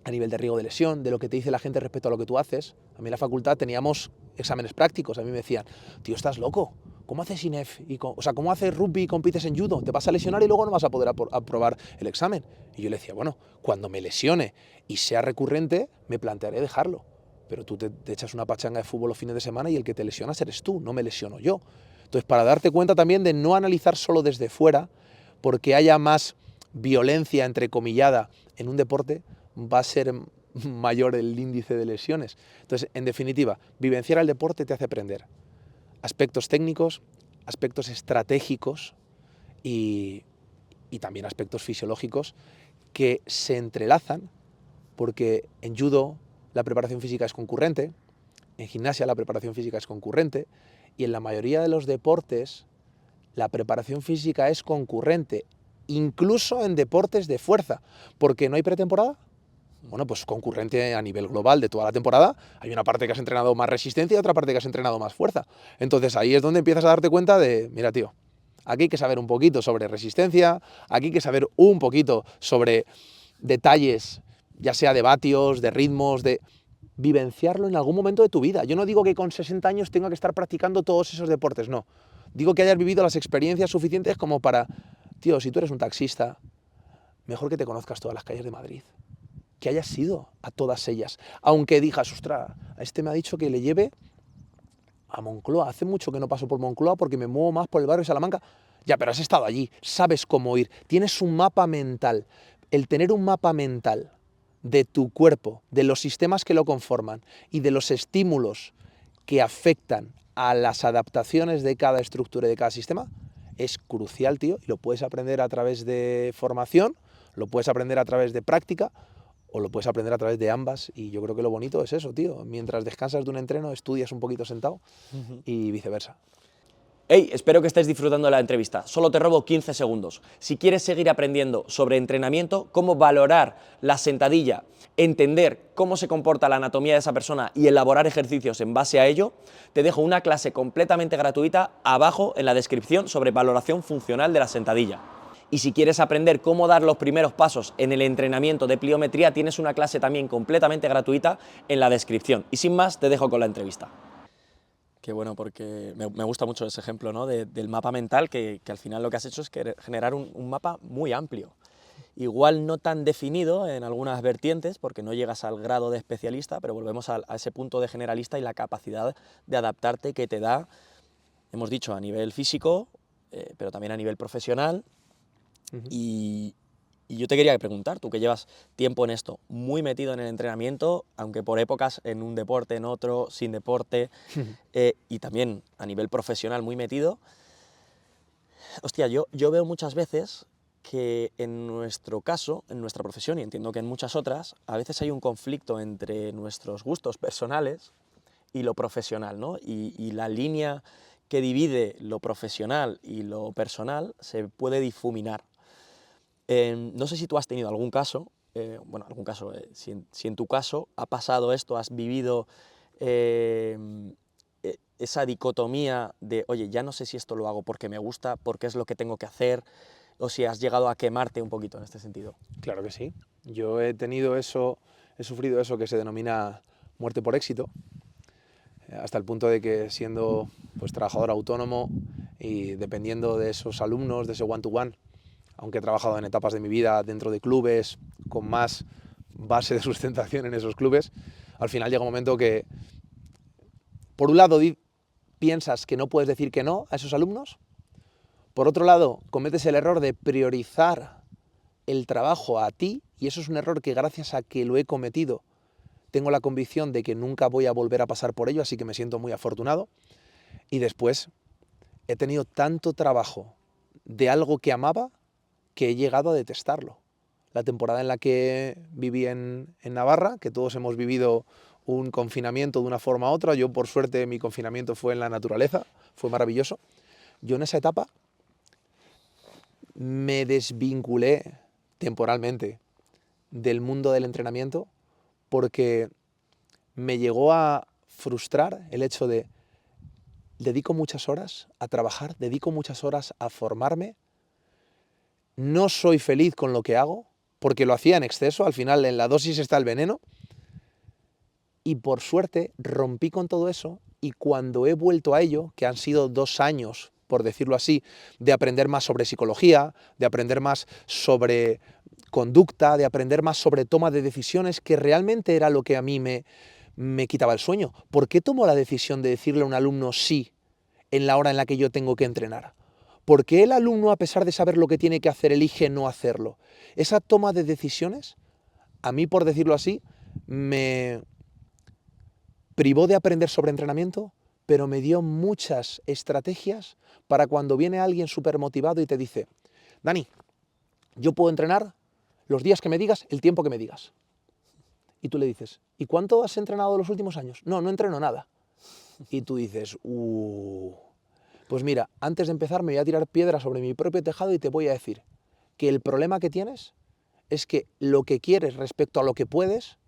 a nivel de riesgo de lesión, de lo que te dice la gente respecto a lo que tú haces. A mí en la facultad teníamos exámenes prácticos, a mí me decían, tío, estás loco, ¿cómo haces INEF? ¿Cómo haces rugby y compites en judo? Te vas a lesionar y luego no vas a poder aprobar el examen. Y yo le decía, bueno, cuando me lesione y sea recurrente, me plantearé dejarlo. Pero tú te echas una pachanga de fútbol los fines de semana y el que te lesionas eres tú, no me lesiono yo. Entonces, para darte cuenta también de no analizar solo desde fuera, porque haya más violencia entrecomillada en un deporte, va a ser mayor el índice de lesiones. Entonces, en definitiva, vivenciar el deporte te hace aprender aspectos técnicos, aspectos estratégicos y también aspectos fisiológicos que se entrelazan porque en judo la preparación física es concurrente, en gimnasia la preparación física es concurrente y en la mayoría de los deportes la preparación física es concurrente, incluso en deportes de fuerza, porque no hay pretemporada. Bueno, pues concurrente a nivel global de toda la temporada, hay una parte que has entrenado más resistencia y otra parte que has entrenado más fuerza. Entonces ahí es donde empiezas a darte cuenta de, mira tío, aquí hay que saber un poquito sobre resistencia, aquí hay que saber un poquito sobre detalles, ya sea de vatios, de ritmos, de vivenciarlo en algún momento de tu vida. Yo no digo que con 60 años tenga que estar practicando todos esos deportes, no. Digo que hayas vivido las experiencias suficientes como para, tío, si tú eres un taxista, mejor que te conozcas todas las calles de Madrid, que hayas ido a todas ellas. Aunque digas, ostras, a este me ha dicho que le lleve a Moncloa. Hace mucho que no paso por Moncloa porque me muevo más por el barrio de Salamanca. Ya, pero has estado allí, sabes cómo ir, tienes un mapa mental. El tener un mapa mental de tu cuerpo, de los sistemas que lo conforman y de los estímulos que afectan a las adaptaciones de cada estructura y de cada sistema, es crucial, tío, y lo puedes aprender a través de formación, lo puedes aprender a través de práctica, o lo puedes aprender a través de ambas, y yo creo que lo bonito es eso, tío. Mientras descansas de un entreno, estudias un poquito sentado y viceversa. Hey, espero que estés disfrutando de la entrevista. Solo te robo 15 segundos. Si quieres seguir aprendiendo sobre entrenamiento, cómo valorar la sentadilla, entender cómo se comporta la anatomía de esa persona y elaborar ejercicios en base a ello, te dejo una clase completamente gratuita abajo en la descripción sobre valoración funcional de la sentadilla. Y si quieres aprender cómo dar los primeros pasos en el entrenamiento de pliometría, tienes una clase también completamente gratuita en la descripción. Y sin más, te dejo con la entrevista. Qué bueno, porque me gusta mucho ese ejemplo, ¿no? Del mapa mental, que al final lo que has hecho es generar un mapa muy amplio. Igual no tan definido en algunas vertientes, porque no llegas al grado de especialista, pero volvemos a ese punto de generalista y la capacidad de adaptarte que te da, hemos dicho, a nivel físico, pero también a nivel profesional. Y yo te quería preguntar, tú que llevas tiempo en esto, muy metido en el entrenamiento, aunque por épocas en un deporte, en otro, sin deporte, y también a nivel profesional muy metido. Hostia, yo veo muchas veces que en nuestro caso, en nuestra profesión, y entiendo que en muchas otras, a veces hay un conflicto entre nuestros gustos personales y lo profesional, ¿no? Y la línea que divide lo profesional y lo personal se puede difuminar. No sé si tú has tenido algún caso, si en tu caso ha pasado esto, has vivido esa dicotomía de, oye, ya no sé si esto lo hago porque me gusta, porque es lo que tengo que hacer, o si has llegado a quemarte un poquito en este sentido. Claro que sí. Yo he tenido eso, he sufrido eso que se denomina muerte por éxito, hasta el punto de que siendo pues trabajador autónomo y dependiendo de esos alumnos, de ese one-to-one, aunque he trabajado en etapas de mi vida dentro de clubes con más base de sustentación en esos clubes, al final llega un momento que, por un lado, piensas que no puedes decir que no a esos alumnos, por otro lado, cometes el error de priorizar el trabajo a ti, y eso es un error que gracias a que lo he cometido, tengo la convicción de que nunca voy a volver a pasar por ello, así que me siento muy afortunado. Y después he tenido tanto trabajo de algo que amaba que he llegado a detestarlo. La temporada en la que viví en Navarra, que todos hemos vivido un confinamiento de una forma u otra, yo por suerte mi confinamiento fue en la naturaleza, fue maravilloso. Yo en esa etapa me desvinculé temporalmente del mundo del entrenamiento porque me llegó a frustrar el hecho de dedico muchas horas a trabajar, dedico muchas horas a formarme, no soy feliz con lo que hago porque lo hacía en exceso, al final en la dosis está el veneno y por suerte rompí con todo eso y cuando he vuelto a ello, que han sido 2 años, por decirlo así, de aprender más sobre psicología, de aprender más sobre conducta, de aprender más sobre toma de decisiones, que realmente era lo que a mí me quitaba el sueño. ¿Por qué tomo la decisión de decirle a un alumno sí en la hora en la que yo tengo que entrenar? ¿Por qué el alumno, a pesar de saber lo que tiene que hacer, elige no hacerlo? Esa toma de decisiones, a mí, por decirlo así, me privó de aprender sobre entrenamiento, pero me dio muchas estrategias para cuando viene alguien súper motivado y te dice, Dani, yo puedo entrenar los días que me digas, el tiempo que me digas. Y tú le dices, ¿y cuánto has entrenado los últimos años? No, no entreno nada. Y tú dices, pues mira, antes de empezar me voy a tirar piedras sobre mi propio tejado y te voy a decir que el problema que tienes es que lo que quieres respecto a lo que puedes,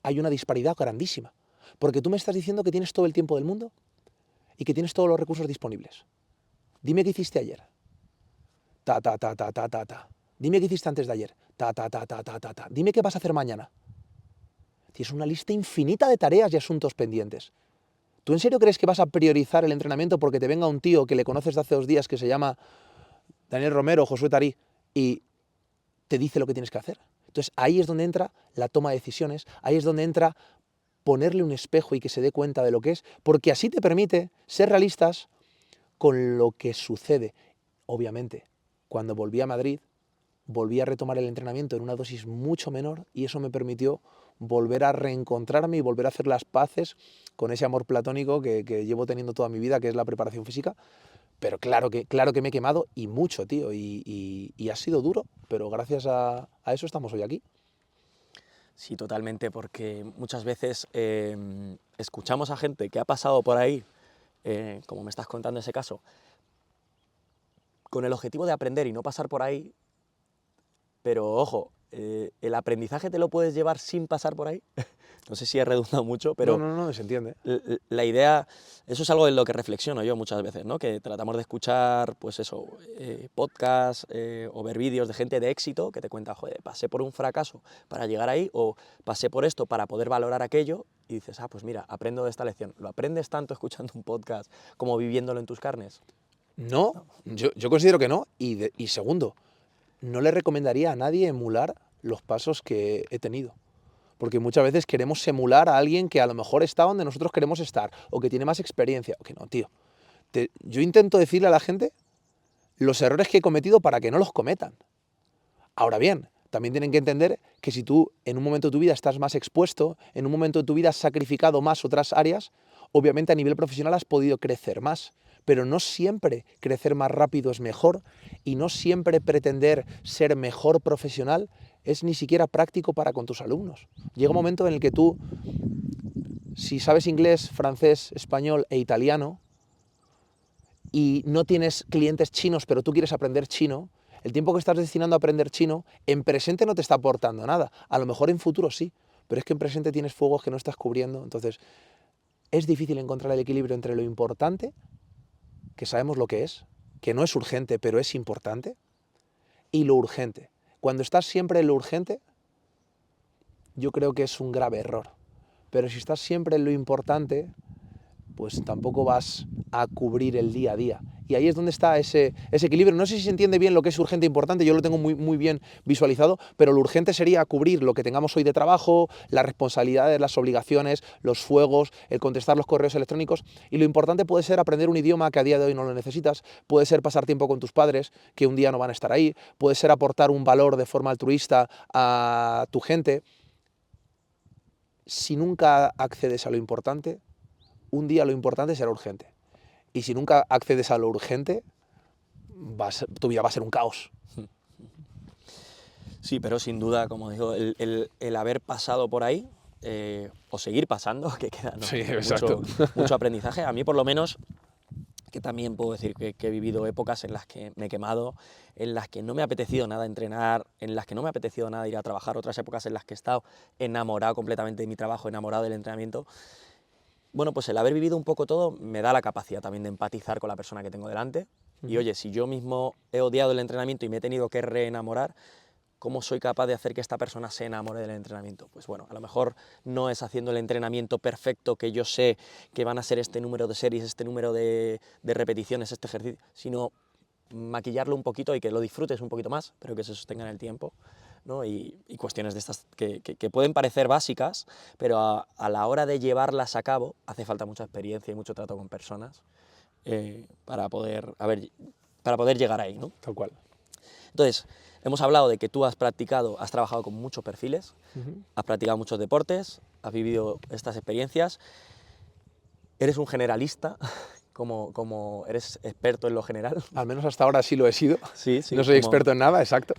hay una disparidad grandísima. Porque tú me estás diciendo que tienes todo el tiempo del mundo y que tienes todos los recursos disponibles. Dime qué hiciste ayer. Ta, ta, ta, ta, ta, ta, ta. Dime qué hiciste antes de ayer. Ta, ta, ta, ta, ta, ta, ta. Dime qué vas a hacer mañana. Tienes una lista infinita de tareas y asuntos pendientes. ¿Tú en serio crees que vas a priorizar el entrenamiento porque te venga un tío que le conoces de hace 2 días que se llama Daniel Romero o Josué Tarí y te dice lo que tienes que hacer? Entonces ahí es donde entra la toma de decisiones, ahí es donde entra ponerle un espejo y que se dé cuenta de lo que es, porque así te permite ser realistas con lo que sucede. Obviamente, cuando volví a Madrid, volví a retomar el entrenamiento en una dosis mucho menor y eso me permitió volver a reencontrarme y volver a hacer las paces con ese amor platónico que llevo teniendo toda mi vida, que es la preparación física. Pero claro que me he quemado y mucho, tío, y ha sido duro, pero gracias a eso estamos hoy aquí. Sí, totalmente, porque muchas veces escuchamos a gente que ha pasado por ahí, como me estás contando ese caso, con el objetivo de aprender y no pasar por ahí, pero ojo, el aprendizaje te lo puedes llevar sin pasar por ahí. No sé si he redundado mucho, pero No, se entiende. la idea, eso es algo en lo que reflexiono yo muchas veces, ¿no? Que tratamos de escuchar, pues eso, podcasts o ver vídeos de gente de éxito que te cuenta, joder, pasé por un fracaso para llegar ahí, o pasé por esto para poder valorar aquello, y dices, ah, pues mira, aprendo de esta lección. ¿Lo aprendes tanto escuchando un podcast como viviéndolo en tus carnes? No, yo considero que no. Y segundo, no le recomendaría a nadie emular los pasos que he tenido. Porque muchas veces queremos emular a alguien que a lo mejor está donde nosotros queremos estar, o que tiene más experiencia, o que no, tío. Yo intento decirle a la gente los errores que he cometido para que no los cometan. Ahora bien, también tienen que entender que si tú en un momento de tu vida estás más expuesto, en un momento de tu vida has sacrificado más otras áreas, obviamente a nivel profesional has podido crecer más. Pero no siempre crecer más rápido es mejor y no siempre pretender ser mejor profesional es ni siquiera práctico para con tus alumnos. Llega un momento en el que tú, si sabes inglés, francés, español e italiano y no tienes clientes chinos pero tú quieres aprender chino, el tiempo que estás destinando a aprender chino en presente no te está aportando nada. A lo mejor en futuro sí, pero es que en presente tienes fuegos que no estás cubriendo. Entonces es difícil encontrar el equilibrio entre lo importante, que sabemos lo que es, que no es urgente, pero es importante, y lo urgente. Cuando estás siempre en lo urgente, yo creo que es un grave error. Pero si estás siempre en lo importante, pues tampoco vas a cubrir el día a día. Y ahí es donde está ese equilibrio. No sé si se entiende bien lo que es urgente e importante, yo lo tengo muy bien visualizado, pero lo urgente sería cubrir lo que tengamos hoy de trabajo, las responsabilidades, las obligaciones, los fuegos, el contestar los correos electrónicos. Y lo importante puede ser aprender un idioma que a día de hoy no lo necesitas, puede ser pasar tiempo con tus padres, que un día no van a estar ahí, puede ser aportar un valor de forma altruista a tu gente. Si nunca accedes a lo importante, un día lo importante será urgente. Y si nunca accedes a lo urgente, tu vida va a ser un caos. Sí, pero sin duda, como digo, el haber pasado por ahí, o seguir pasando, que queda, ¿no? Sí, exacto. mucho aprendizaje. A mí, por lo menos, que también puedo decir que he vivido épocas en las que me he quemado, en las que no me ha apetecido nada entrenar, en las que no me ha apetecido nada ir a trabajar, otras épocas en las que he estado enamorado completamente de mi trabajo, enamorado del entrenamiento. Bueno, pues el haber vivido un poco todo me da la capacidad también de empatizar con la persona que tengo delante. Y oye, si yo mismo he odiado el entrenamiento y me he tenido que reenamorar, ¿cómo soy capaz de hacer que esta persona se enamore del entrenamiento? Pues bueno, a lo mejor no es haciendo el entrenamiento perfecto que yo sé que van a ser este número de series, este número de repeticiones, este ejercicio, sino maquillarlo un poquito y que lo disfrutes un poquito más, pero que se sostenga en el tiempo, ¿no? Y cuestiones de estas que pueden parecer básicas, pero a la hora de llevarlas a cabo hace falta mucha experiencia y mucho trato con personas para poder llegar ahí, ¿no? Tal cual. Entonces, hemos hablado de que tú has trabajado con muchos perfiles, has practicado muchos deportes, has vivido estas experiencias, eres un generalista, como eres experto en lo general. Al menos hasta ahora sí lo he sido. Sí, No soy experto en nada, exacto.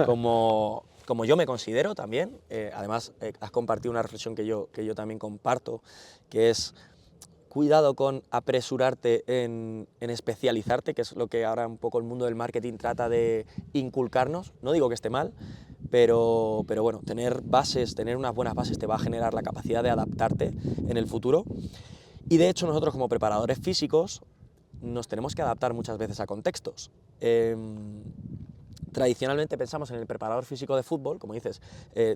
Como yo me considero también. Además, has compartido una reflexión que yo también comparto, que es cuidado con apresurarte en especializarte, que es lo que ahora un poco el mundo del marketing trata de inculcarnos. No digo que esté mal, pero bueno, tener unas buenas bases te va a generar la capacidad de adaptarte en el futuro. Y de hecho nosotros como preparadores físicos nos tenemos que adaptar muchas veces a contextos. Tradicionalmente pensamos en el preparador físico de fútbol, como dices,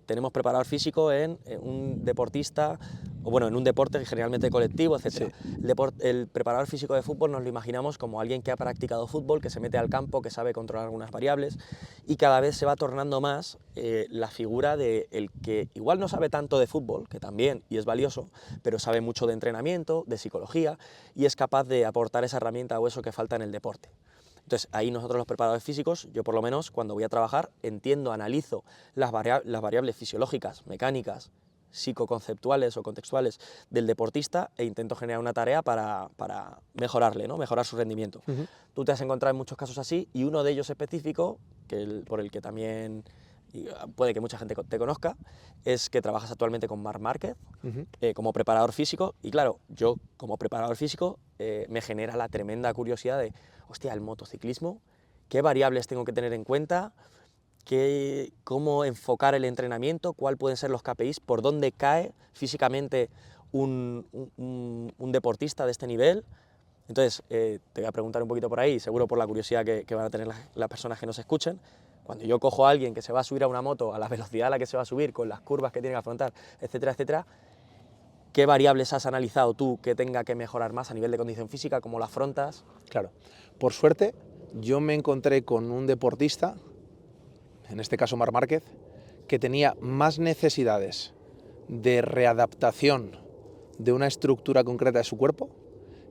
tenemos preparador físico en un deportista, o bueno, en un deporte generalmente colectivo, etc. Sí. El preparador físico de fútbol nos lo imaginamos como alguien que ha practicado fútbol, que se mete al campo, que sabe controlar algunas variables, y cada vez se va tornando más la figura de el que igual no sabe tanto de fútbol, que también, y es valioso, pero sabe mucho de entrenamiento, de psicología, y es capaz de aportar esa herramienta o eso que falta en el deporte. Entonces, ahí nosotros los preparadores físicos, yo por lo menos cuando voy a trabajar, entiendo, analizo las variables fisiológicas, mecánicas, psicoconceptuales o contextuales del deportista e intento generar una tarea para mejorarle, ¿no? Mejorar su rendimiento. Tú te has encontrado en muchos casos así y uno de ellos específico, por el que también puede que mucha gente te conozca, es que trabajas actualmente con Marc Márquez como preparador físico. Y claro, yo como preparador físico me genera la tremenda curiosidad de, hostia, el motociclismo, ¿qué variables tengo que tener en cuenta? ¿Cómo enfocar el entrenamiento? ¿Cuáles pueden ser los KPIs? ¿Por dónde cae físicamente un deportista de este nivel? Entonces, te voy a preguntar un poquito por ahí, seguro por la curiosidad que van a tener las personas que nos escuchen. Cuando yo cojo a alguien que se va a subir a una moto a la velocidad a la que se va a subir, con las curvas que tiene que afrontar, etcétera, etcétera, ¿qué variables has analizado tú que tenga que mejorar más a nivel de condición física? ¿Cómo la afrontas? Claro. Por suerte, yo me encontré con un deportista, en este caso Marc Márquez, que tenía más necesidades de readaptación de una estructura concreta de su cuerpo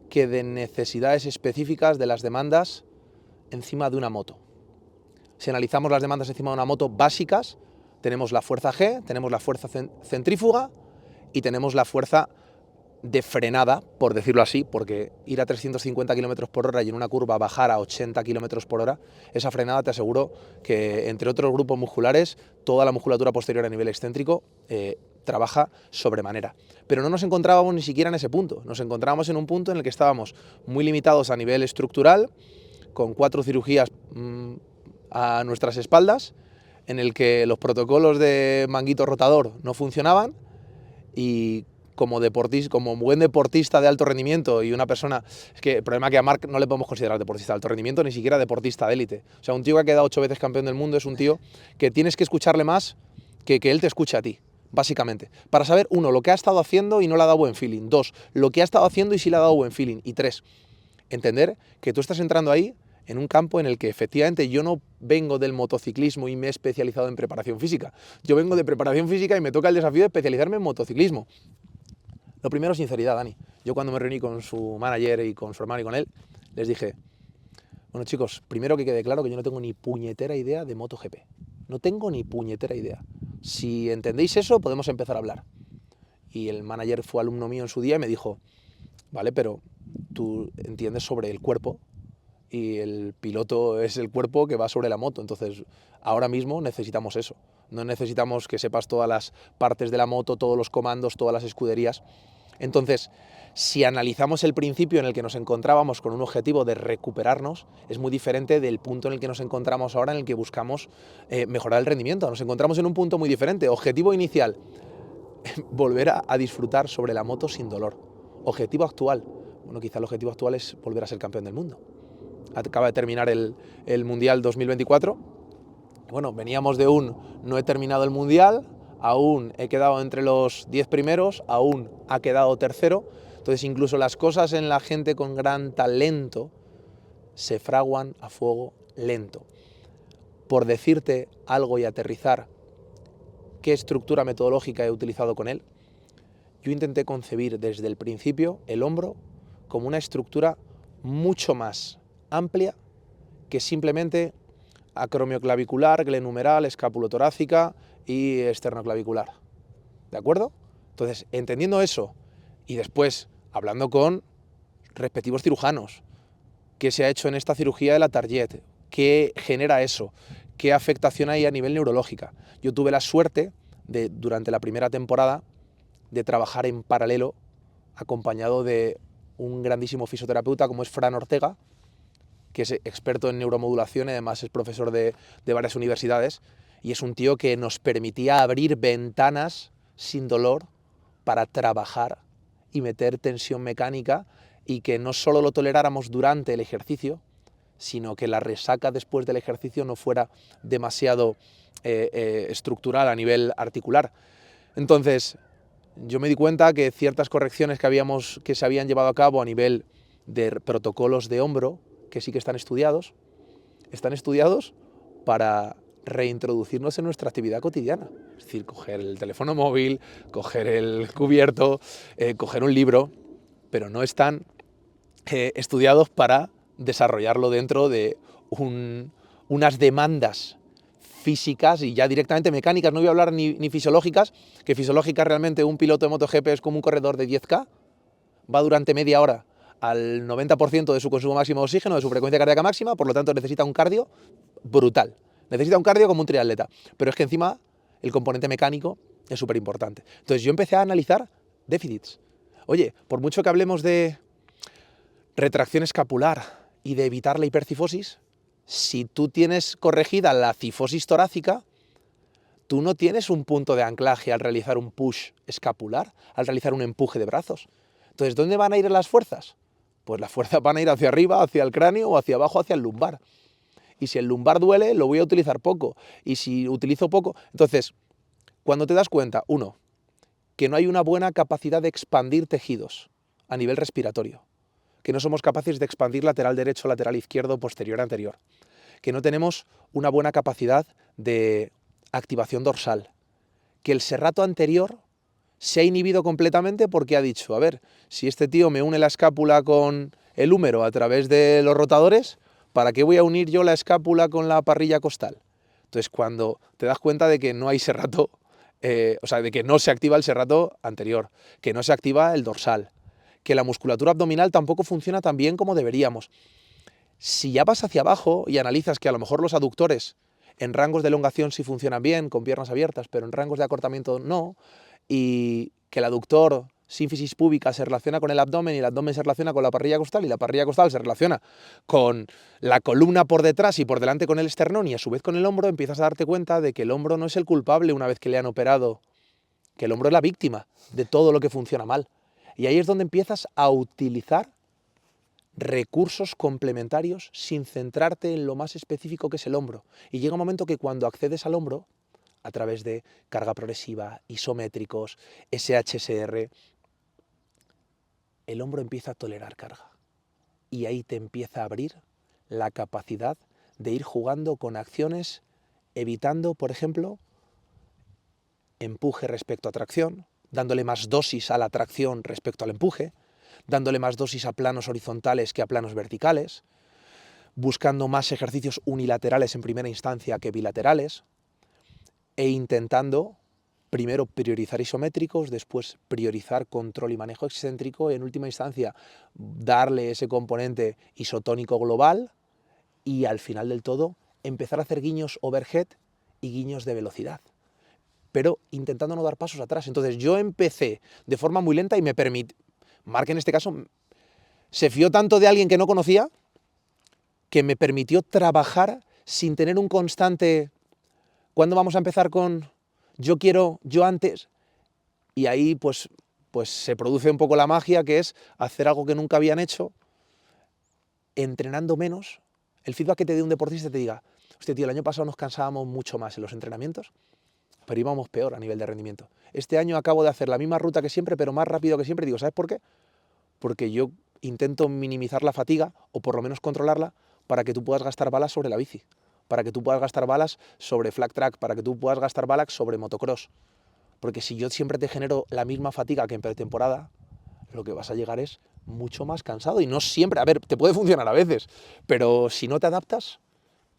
que de necesidades específicas de las demandas encima de una moto. Si analizamos las demandas encima de una moto básicas, tenemos la fuerza G, tenemos la fuerza centrífuga y tenemos la fuerza de frenada, por decirlo así, porque ir a 350 km por hora y en una curva bajar a 80 km por hora, esa frenada te aseguro que, entre otros grupos musculares, toda la musculatura posterior a nivel excéntrico trabaja sobremanera. Pero no nos encontrábamos ni siquiera en ese punto, nos encontrábamos en un punto en el que estábamos muy limitados a nivel estructural, con 4 cirugías a nuestras espaldas, en el que los protocolos de manguito rotador no funcionaban y como buen deportista de alto rendimiento y una persona... Es que el problema es que a Marc no le podemos considerar deportista de alto rendimiento, ni siquiera deportista de élite. O sea, un tío que ha quedado 8 veces campeón del mundo es un tío que tienes que escucharle más que él te escuche a ti, básicamente. Para saber, 1, lo que ha estado haciendo y no le ha dado buen feeling. 2, lo que ha estado haciendo y sí le ha dado buen feeling. Y 3, entender que tú estás entrando ahí en un campo en el que efectivamente yo no vengo del motociclismo y me he especializado en preparación física. Yo vengo de preparación física y me toca el desafío de especializarme en motociclismo. Lo primero, sinceridad, Dani. Yo cuando me reuní con su manager y con su hermano y con él, les dije, bueno chicos, primero que quede claro que yo no tengo ni puñetera idea de MotoGP. No tengo ni puñetera idea. Si entendéis eso, podemos empezar a hablar. Y el manager fue alumno mío en su día y me dijo, vale, pero tú entiendes sobre el cuerpo y el piloto es el cuerpo que va sobre la moto. Entonces, ahora mismo necesitamos eso. No necesitamos que sepas todas las partes de la moto, todos los comandos, todas las escuderías. Entonces, si analizamos el principio en el que nos encontrábamos con un objetivo de recuperarnos, es muy diferente del punto en el que nos encontramos ahora en el que buscamos mejorar el rendimiento. Nos encontramos en un punto muy diferente. Objetivo inicial, volver a disfrutar sobre la moto sin dolor. Objetivo actual, bueno, quizá el objetivo actual es volver a ser campeón del mundo. Acaba de terminar el Mundial 2024. Bueno, veníamos de no he terminado el Mundial, aún he quedado entre los 10 primeros, aún ha quedado tercero. Entonces incluso las cosas en la gente con gran talento se fraguan a fuego lento. Por decirte algo y aterrizar qué estructura metodológica he utilizado con él, yo intenté concebir desde el principio el hombro como una estructura mucho más amplia que simplemente acromioclavicular, glenumeral, escapulotorácica y esternoclavicular. ¿De acuerdo? Entonces, entendiendo eso y después hablando con respectivos cirujanos, qué se ha hecho en esta cirugía de la Target, qué genera eso, qué afectación hay a nivel neurológica. Yo tuve la suerte de, durante la primera temporada, de trabajar en paralelo acompañado de un grandísimo fisioterapeuta como es Fran Ortega, que es experto en neuromodulación y además es profesor de varias universidades, y es un tío que nos permitía abrir ventanas sin dolor para trabajar y meter tensión mecánica y que no solo lo toleráramos durante el ejercicio, sino que la resaca después del ejercicio no fuera demasiado estructural a nivel articular. Entonces, yo me di cuenta que ciertas correcciones que se habían llevado a cabo a nivel de protocolos de hombro, que sí que están estudiados para reintroducirnos en nuestra actividad cotidiana. Es decir, coger el teléfono móvil, coger el cubierto, coger un libro, pero no están estudiados para desarrollarlo dentro de unas demandas físicas y ya directamente mecánicas. No voy a hablar ni fisiológicas, que fisiológicas realmente un piloto de MotoGP es como un corredor de 10K, va durante media hora al 90% de su consumo máximo de oxígeno, de su frecuencia cardíaca máxima, por lo tanto necesita un cardio brutal. Necesita un cardio como un triatleta, pero es que encima el componente mecánico es súper importante. Entonces yo empecé a analizar déficits. Oye, por mucho que hablemos de retracción escapular y de evitar la hipercifosis, si tú tienes corregida la cifosis torácica, tú no tienes un punto de anclaje al realizar un push escapular, al realizar un empuje de brazos. Entonces, ¿dónde van a ir las fuerzas? Pues las fuerzas van a ir hacia arriba, hacia el cráneo o hacia abajo, hacia el lumbar. Y si el lumbar duele, lo voy a utilizar poco. Y si utilizo poco... Entonces, cuando te das cuenta, uno, que no hay una buena capacidad de expandir tejidos a nivel respiratorio, que no somos capaces de expandir lateral derecho, lateral izquierdo, posterior, anterior, que no tenemos una buena capacidad de activación dorsal, que el serrato anterior se ha inhibido completamente porque ha dicho, a ver, si este tío me une la escápula con el húmero a través de los rotadores, ¿para qué voy a unir yo la escápula con la parrilla costal? Entonces, cuando te das cuenta de que no hay serrato, de que no se activa el serrato anterior, que no se activa el dorsal, que la musculatura abdominal tampoco funciona tan bien como deberíamos. Si ya vas hacia abajo y analizas que a lo mejor los aductores en rangos de elongación sí funcionan bien, con piernas abiertas, pero en rangos de acortamiento no, y que el aductor sínfisis púbica se relaciona con el abdomen y el abdomen se relaciona con la parrilla costal y la parrilla costal se relaciona con la columna por detrás y por delante con el esternón y a su vez con el hombro, empiezas a darte cuenta de que el hombro no es el culpable una vez que le han operado, que el hombro es la víctima de todo lo que funciona mal. Y ahí es donde empiezas a utilizar recursos complementarios sin centrarte en lo más específico que es el hombro. Y llega un momento que cuando accedes al hombro, a través de carga progresiva, isométricos, SHSR, el hombro empieza a tolerar carga. Y ahí te empieza a abrir la capacidad de ir jugando con acciones, evitando, por ejemplo, empuje respecto a tracción, dándole más dosis a la tracción respecto al empuje, dándole más dosis a planos horizontales que a planos verticales, buscando más ejercicios unilaterales en primera instancia que bilaterales, e intentando primero priorizar isométricos, después priorizar control y manejo excéntrico, y en última instancia darle ese componente isotónico global, y al final del todo empezar a hacer guiños overhead y guiños de velocidad, pero intentando no dar pasos atrás. Entonces yo empecé de forma muy lenta y me permite, Mark en este caso se fió tanto de alguien que no conocía que me permitió trabajar sin tener un constante, ¿cuándo vamos a empezar con yo quiero, yo antes? Y ahí pues se produce un poco la magia, que es hacer algo que nunca habían hecho, entrenando menos. El feedback que te dé un deportista te diga, hostia tío, el año pasado nos cansábamos mucho más en los entrenamientos, pero íbamos peor a nivel de rendimiento. Este año acabo de hacer la misma ruta que siempre, pero más rápido que siempre. Digo, ¿sabes por qué? Porque yo intento minimizar la fatiga, o por lo menos controlarla, para que tú puedas gastar balas sobre la bici, para que tú puedas gastar balas sobre flat track, para que tú puedas gastar balas sobre motocross. Porque si yo siempre te genero la misma fatiga que en pretemporada, lo que vas a llegar es mucho más cansado. Y no siempre, a ver, te puede funcionar a veces, pero si no te adaptas,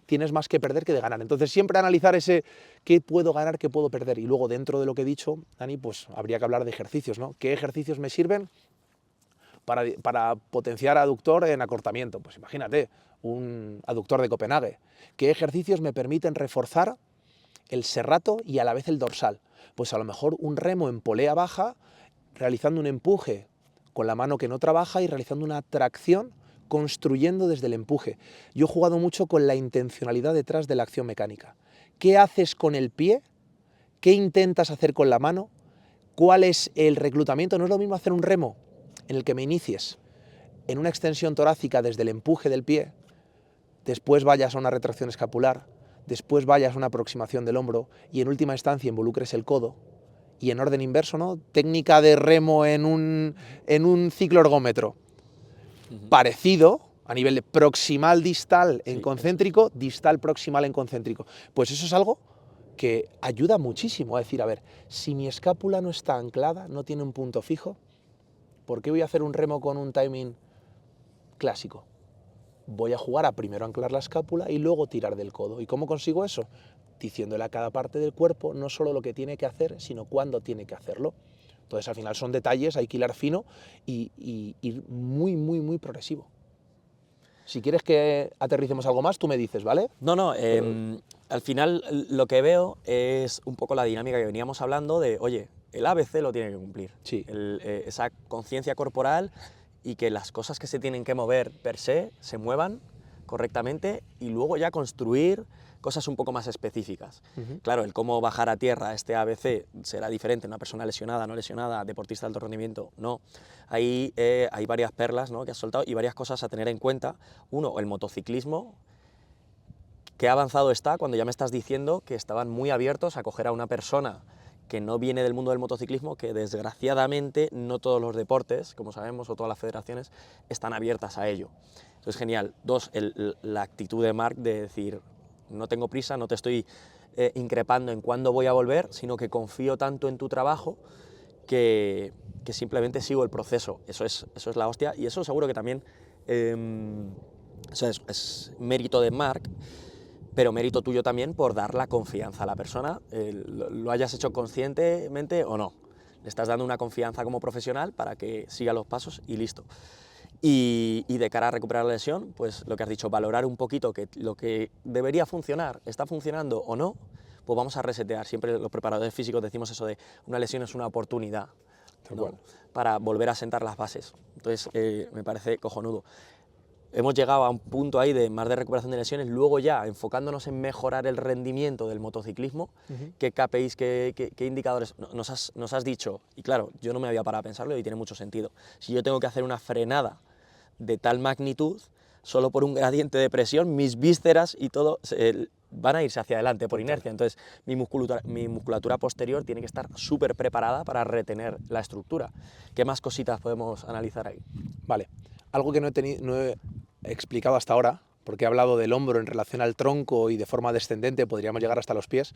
tienes más que perder que de ganar. Entonces siempre analizar ese qué puedo ganar, qué puedo perder. Y luego dentro de lo que he dicho, Dani, pues habría que hablar de ejercicios, ¿no? ¿Qué ejercicios me sirven para potenciar aductor en acortamiento? Pues imagínate, un aductor de Copenhague. ¿Qué ejercicios me permiten reforzar el serrato y a la vez el dorsal? Pues a lo mejor un remo en polea baja, realizando un empuje con la mano que no trabaja y realizando una tracción construyendo desde el empuje. Yo he jugado mucho con la intencionalidad detrás de la acción mecánica. ¿Qué haces con el pie? ¿Qué intentas hacer con la mano? ¿Cuál es el reclutamiento? No es lo mismo hacer un remo en el que me inicies en una extensión torácica desde el empuje del pie, después vayas a una retracción escapular, después vayas a una aproximación del hombro y en última instancia involucres el codo, y en orden inverso, ¿no? Técnica de remo en un ciclo ergómetro. Parecido a nivel de proximal distal en concéntrico, distal proximal en concéntrico. Pues eso es algo que ayuda muchísimo a decir, a ver, si mi escápula no está anclada, no tiene un punto fijo, ¿por qué voy a hacer un remo con un timing clásico? Voy a jugar a primero anclar la escápula y luego tirar del codo. ¿Y cómo consigo eso? Diciéndole a cada parte del cuerpo no solo lo que tiene que hacer, sino cuándo tiene que hacerlo. Entonces, al final son detalles, hay que hilar fino y ir muy, muy, muy progresivo. Si quieres que aterricemos algo más, tú me dices, ¿vale? No, al final lo que veo es un poco la dinámica que veníamos hablando de, oye, el ABC lo tiene que cumplir. Sí. Esa conciencia corporal y que las cosas que se tienen que mover per se muevan correctamente y luego ya construir cosas un poco más específicas. Claro, el cómo bajar a tierra este ABC será diferente en una persona lesionada, no lesionada, deportista de alto rendimiento, no. Ahí hay varias perlas, ¿no?, que has soltado y varias cosas a tener en cuenta. Uno, el motociclismo, qué avanzado está cuando ya me estás diciendo que estaban muy abiertos a coger a una persona que no viene del mundo del motociclismo, que desgraciadamente no todos los deportes, como sabemos, o todas las federaciones, están abiertas a ello. Entonces, genial. Dos, la actitud de Mark de decir, no tengo prisa, no te estoy increpando en cuándo voy a volver, sino que confío tanto en tu trabajo que simplemente sigo el proceso. Eso es la hostia, y eso seguro que también eso es mérito de Mark, pero mérito tuyo también por dar la confianza a la persona, lo hayas hecho conscientemente o no. Le estás dando una confianza como profesional para que siga los pasos y listo. Y de cara a recuperar la lesión, pues lo que has dicho, valorar un poquito que lo que debería funcionar está funcionando o no, pues vamos a resetear. Siempre los preparadores físicos decimos eso de una lesión es una oportunidad, ¿no?, para volver a sentar las bases. Entonces me parece cojonudo. Hemos llegado a un punto ahí de más de recuperación de lesiones, luego ya enfocándonos en mejorar el rendimiento del motociclismo. ¿Qué KPIs, qué indicadores nos has dicho? Y claro, yo no me había parado a pensarlo y tiene mucho sentido. Si yo tengo que hacer una frenada de tal magnitud, solo por un gradiente de presión, mis vísceras y todo van a irse hacia adelante por inercia. Entonces, mi musculatura posterior tiene que estar súper preparada para retener la estructura. ¿Qué más cositas podemos analizar ahí? Vale, algo que no he explicado hasta ahora, porque he hablado del hombro en relación al tronco y de forma descendente podríamos llegar hasta los pies,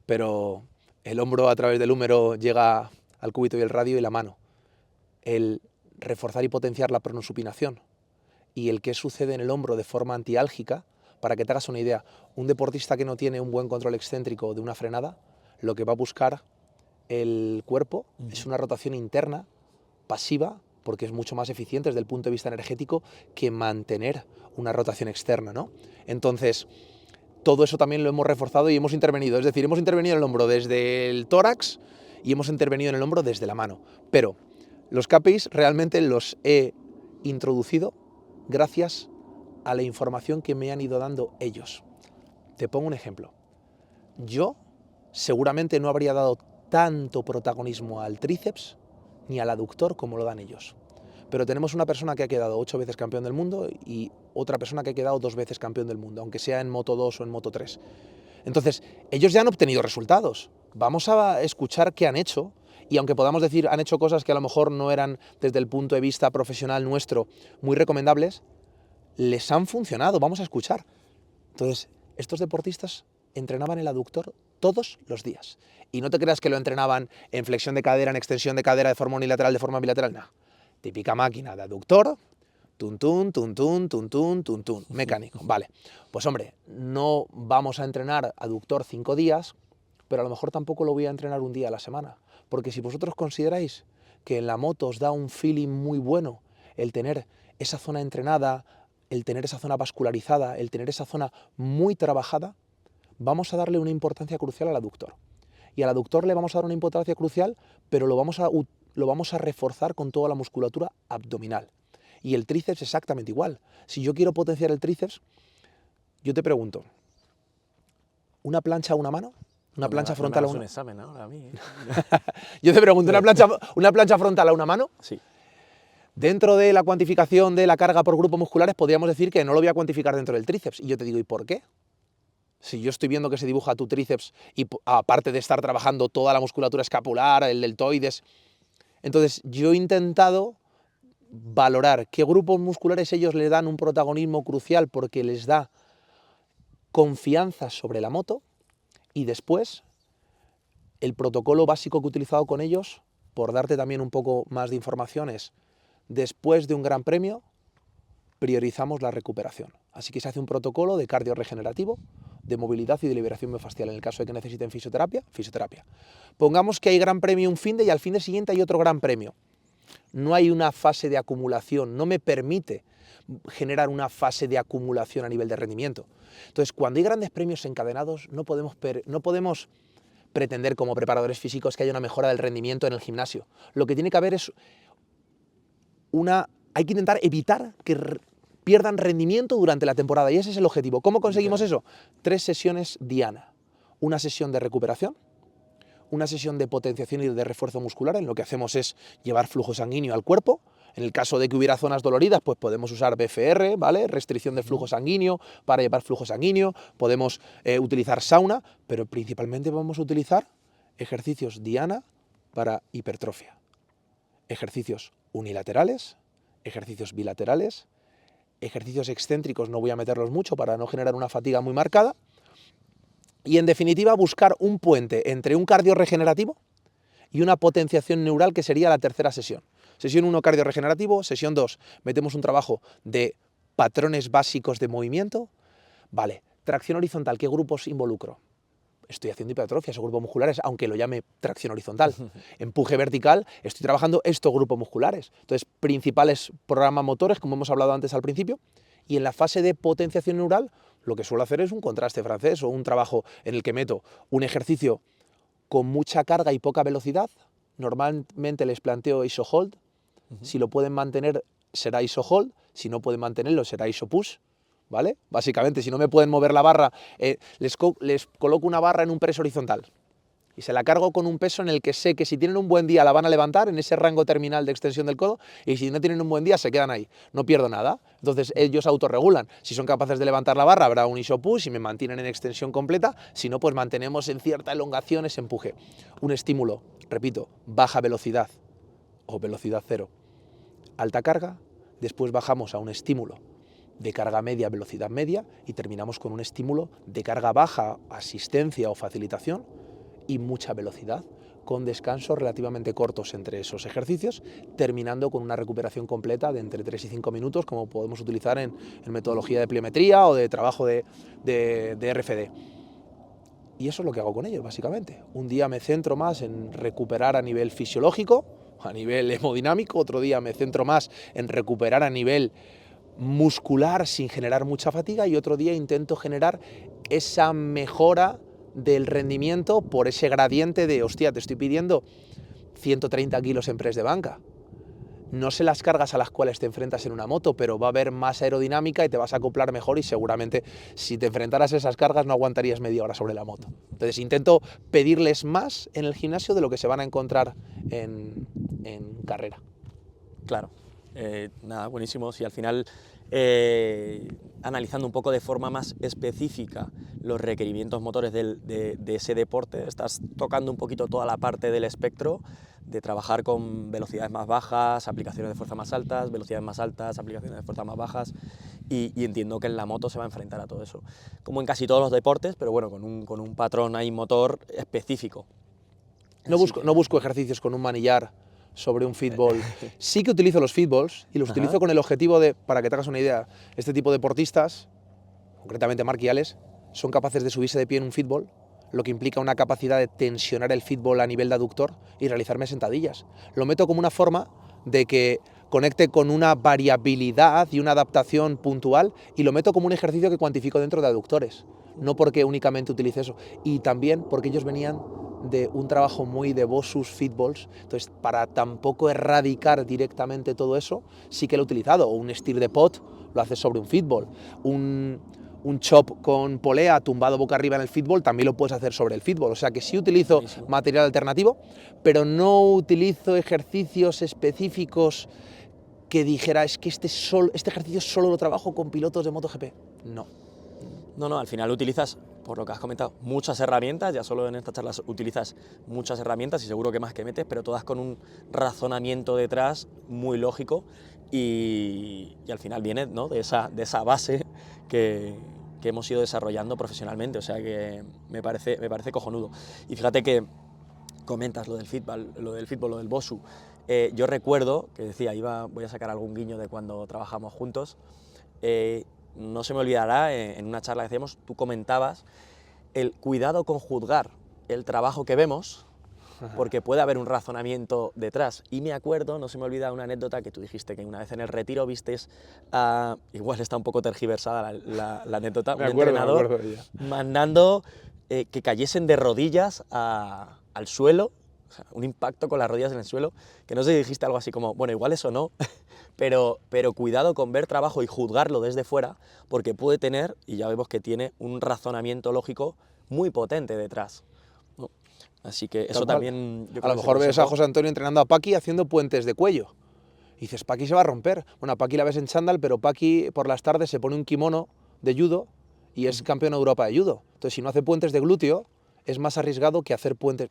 pero el hombro a través del húmero llega al cúbito y el radio y la mano. El reforzar y potenciar la pronosupinación y el qué sucede en el hombro de forma antiálgica, para que te hagas una idea, un deportista que no tiene un buen control excéntrico de una frenada, lo que va a buscar el cuerpo es una rotación interna, pasiva, porque es mucho más eficiente desde el punto de vista energético que mantener una rotación externa, ¿no? Entonces, todo eso también lo hemos reforzado y hemos intervenido. Es decir, hemos intervenido en el hombro desde el tórax y hemos intervenido en el hombro desde la mano. Pero los KPIs realmente los he introducido gracias a la información que me han ido dando ellos. Te pongo un ejemplo. Yo seguramente no habría dado tanto protagonismo al tríceps ni al aductor como lo dan ellos. Pero tenemos una persona que ha quedado 8 veces campeón del mundo y otra persona que ha quedado 2 veces campeón del mundo, aunque sea en Moto 2 o en Moto 3. Entonces, ellos ya han obtenido resultados. Vamos a escuchar qué han hecho y aunque podamos decir han hecho cosas que a lo mejor no eran desde el punto de vista profesional nuestro muy recomendables, les han funcionado, vamos a escuchar. Entonces, estos deportistas entrenaban el aductor todos los días. Y no te creas que lo entrenaban en flexión de cadera, en extensión de cadera de forma unilateral, de forma bilateral, no. Típica máquina de aductor, tuntún, tuntún, tuntún, tuntún, mecánico. Vale, pues hombre, no vamos a entrenar aductor 5 días, pero a lo mejor tampoco lo voy a entrenar un día a la semana. Porque si vosotros consideráis que en la moto os da un feeling muy bueno el tener esa zona entrenada, el tener esa zona vascularizada, el tener esa zona muy trabajada, vamos a darle una importancia crucial al aductor. Y al aductor le vamos a dar una importancia crucial, pero lo vamos a reforzar con toda la musculatura abdominal. Y el tríceps exactamente igual. Si yo quiero potenciar el tríceps, yo te pregunto, ¿una plancha a una mano? ¿Una plancha frontal a una mano? un examen ahora a mí, ¿eh? Yo te pregunto, ¿una plancha frontal a una mano? Sí. Dentro de la cuantificación de la carga por grupos musculares podríamos decir que no lo voy a cuantificar dentro del tríceps. Y yo te digo, ¿y por qué? Si yo estoy viendo que se dibuja tu tríceps y aparte de estar trabajando toda la musculatura escapular, el deltoides, entonces yo he intentado valorar qué grupos musculares ellos le dan un protagonismo crucial porque les da confianza sobre la moto y después el protocolo básico que he utilizado con ellos, por darte también un poco más de información, es después de un gran premio priorizamos la recuperación. Así que se hace un protocolo de cardio regenerativo, de movilidad y de liberación miofascial. En el caso de que necesiten fisioterapia, fisioterapia. Pongamos que hay gran premio un finde y al finde siguiente hay otro gran premio. No hay una fase de acumulación, no me permite generar una fase de acumulación a nivel de rendimiento. Entonces, cuando hay grandes premios encadenados, no podemos pretender como preparadores físicos que haya una mejora del rendimiento en el gimnasio. Lo que tiene que haber es hay que intentar evitar que pierdan rendimiento durante la temporada y ese es el objetivo. ¿Cómo conseguimos eso? 3 sesiones diana. Una sesión de recuperación, una sesión de potenciación y de refuerzo muscular, en lo que hacemos es llevar flujo sanguíneo al cuerpo. En el caso de que hubiera zonas doloridas, pues podemos usar BFR, ¿vale? Restricción del flujo sanguíneo para llevar flujo sanguíneo, podemos utilizar sauna, pero principalmente vamos a utilizar ejercicios diana para hipertrofia. Ejercicios unilaterales, ejercicios bilaterales, ejercicios excéntricos, no voy a meterlos mucho para no generar una fatiga muy marcada, y en definitiva buscar un puente entre un cardio regenerativo y una potenciación neural que sería la tercera sesión. Sesión 1 cardio regenerativo, sesión 2 metemos un trabajo de patrones básicos de movimiento. Vale, tracción horizontal, ¿qué grupos involucro? Estoy haciendo hipertrofia, esos grupos musculares, aunque lo llame tracción horizontal. Empuje vertical, estoy trabajando estos grupos musculares. Entonces, principales programas motores, como hemos hablado antes al principio, y en la fase de potenciación neural, lo que suelo hacer es un contraste francés o un trabajo en el que meto un ejercicio con mucha carga y poca velocidad. Normalmente les planteo iso-hold. Si lo pueden mantener, será iso-hold. Si no pueden mantenerlo, será iso-push. ¿Vale? Básicamente, si no me pueden mover la barra, les coloco una barra en un press horizontal Y se la cargo con un peso en el que sé que si tienen un buen día la van a levantar en ese rango terminal de extensión del codo, y si no tienen un buen día se quedan ahí. No pierdo nada. Entonces ellos autorregulan. Si son capaces de levantar la barra, habrá un isopush y me mantienen en extensión completa. Si no, pues mantenemos en cierta elongación ese empuje. Un estímulo, repito, baja velocidad o velocidad cero. Alta carga, después bajamos a un estímulo de carga media, velocidad media, y terminamos con un estímulo de carga baja, asistencia o facilitación, y mucha velocidad, con descansos relativamente cortos entre esos ejercicios, terminando con una recuperación completa de entre 3 y 5 minutos, como podemos utilizar en metodología de pliometría o de trabajo de RFD. Y eso es lo que hago con ellos, básicamente. Un día me centro más en recuperar a nivel fisiológico, a nivel hemodinámico, otro día me centro más en recuperar a nivel muscular sin generar mucha fatiga, y otro día intento generar esa mejora del rendimiento por ese gradiente de, hostia, te estoy pidiendo 130 kilos en press de banca. No sé las cargas a las cuales te enfrentas en una moto, pero va a haber más aerodinámica y te vas a acoplar mejor, y seguramente si te enfrentaras a esas cargas no aguantarías media hora sobre la moto. Entonces intento pedirles más en el gimnasio de lo que se van a encontrar en carrera. Claro, nada, buenísimo. Si al final, analizando un poco de forma más específica los requerimientos motores de ese deporte, estás tocando un poquito toda la parte del espectro de trabajar con velocidades más bajas, aplicaciones de fuerza más altas, velocidades más altas, aplicaciones de fuerza más bajas, y entiendo que en la moto se va a enfrentar a todo eso, como en casi todos los deportes, pero bueno, con un patrón ahí motor específico. No busco ejercicios con un manillar sobre un fitball. Sí que utilizo los fitballs, y los utilizo con el objetivo de, para que te hagas una idea, este tipo de deportistas, concretamente Marc y Alex, son capaces de subirse de pie en un fitball, lo que implica una capacidad de tensionar el fitball a nivel de aductor y realizarme sentadillas. Lo meto como una forma de que conecte con una variabilidad y una adaptación puntual, y lo meto como un ejercicio que cuantifico dentro de aductores, no porque únicamente utilice eso. Y también porque ellos venían de un trabajo muy de Bosus Fitballs, entonces para tampoco erradicar directamente todo eso, sí que lo he utilizado. O un steer de pot lo haces sobre un fitball, un chop con polea tumbado boca arriba en el fitball también lo puedes hacer sobre el fitball. O sea que sí utilizo material alternativo, pero no utilizo ejercicios específicos que dijera, es que este ejercicio solo lo trabajo con pilotos de MotoGP. No. No, al final utilizas, por lo que has comentado, muchas herramientas, ya solo en estas charlas utilizas muchas herramientas, y seguro que más que metes, pero todas con un razonamiento detrás muy lógico, y al final viene, ¿no?, de esa base que hemos ido desarrollando profesionalmente. O sea que me parece cojonudo. Y fíjate que comentas lo del fitball, lo del Bosu. Yo recuerdo que decía, voy a sacar algún guiño de cuando trabajamos juntos. No se me olvidará, en una charla que hacíamos, tú comentabas el cuidado con juzgar el trabajo que vemos, porque puede haber un razonamiento detrás. Y me acuerdo, no se me olvida una anécdota que tú dijiste, que una vez en el retiro vistes igual está un poco tergiversada la anécdota, un entrenador mandando que cayesen de rodillas al suelo, o sea, un impacto con las rodillas en el suelo, que no sé si dijiste algo así como, bueno, igual eso no, pero cuidado con ver trabajo y juzgarlo desde fuera, porque puede tener, y ya vemos que tiene, un razonamiento lógico muy potente detrás, ¿no? Así que eso también... A lo mejor ves a José Antonio entrenando a Paqui haciendo puentes de cuello. Y dices, Paqui se va a romper. Bueno, a Paqui la ves en chándal, pero Paqui por las tardes se pone un kimono de judo y es campeón de Europa de judo. Entonces, si no hace puentes de glúteo, es más arriesgado que hacer puentes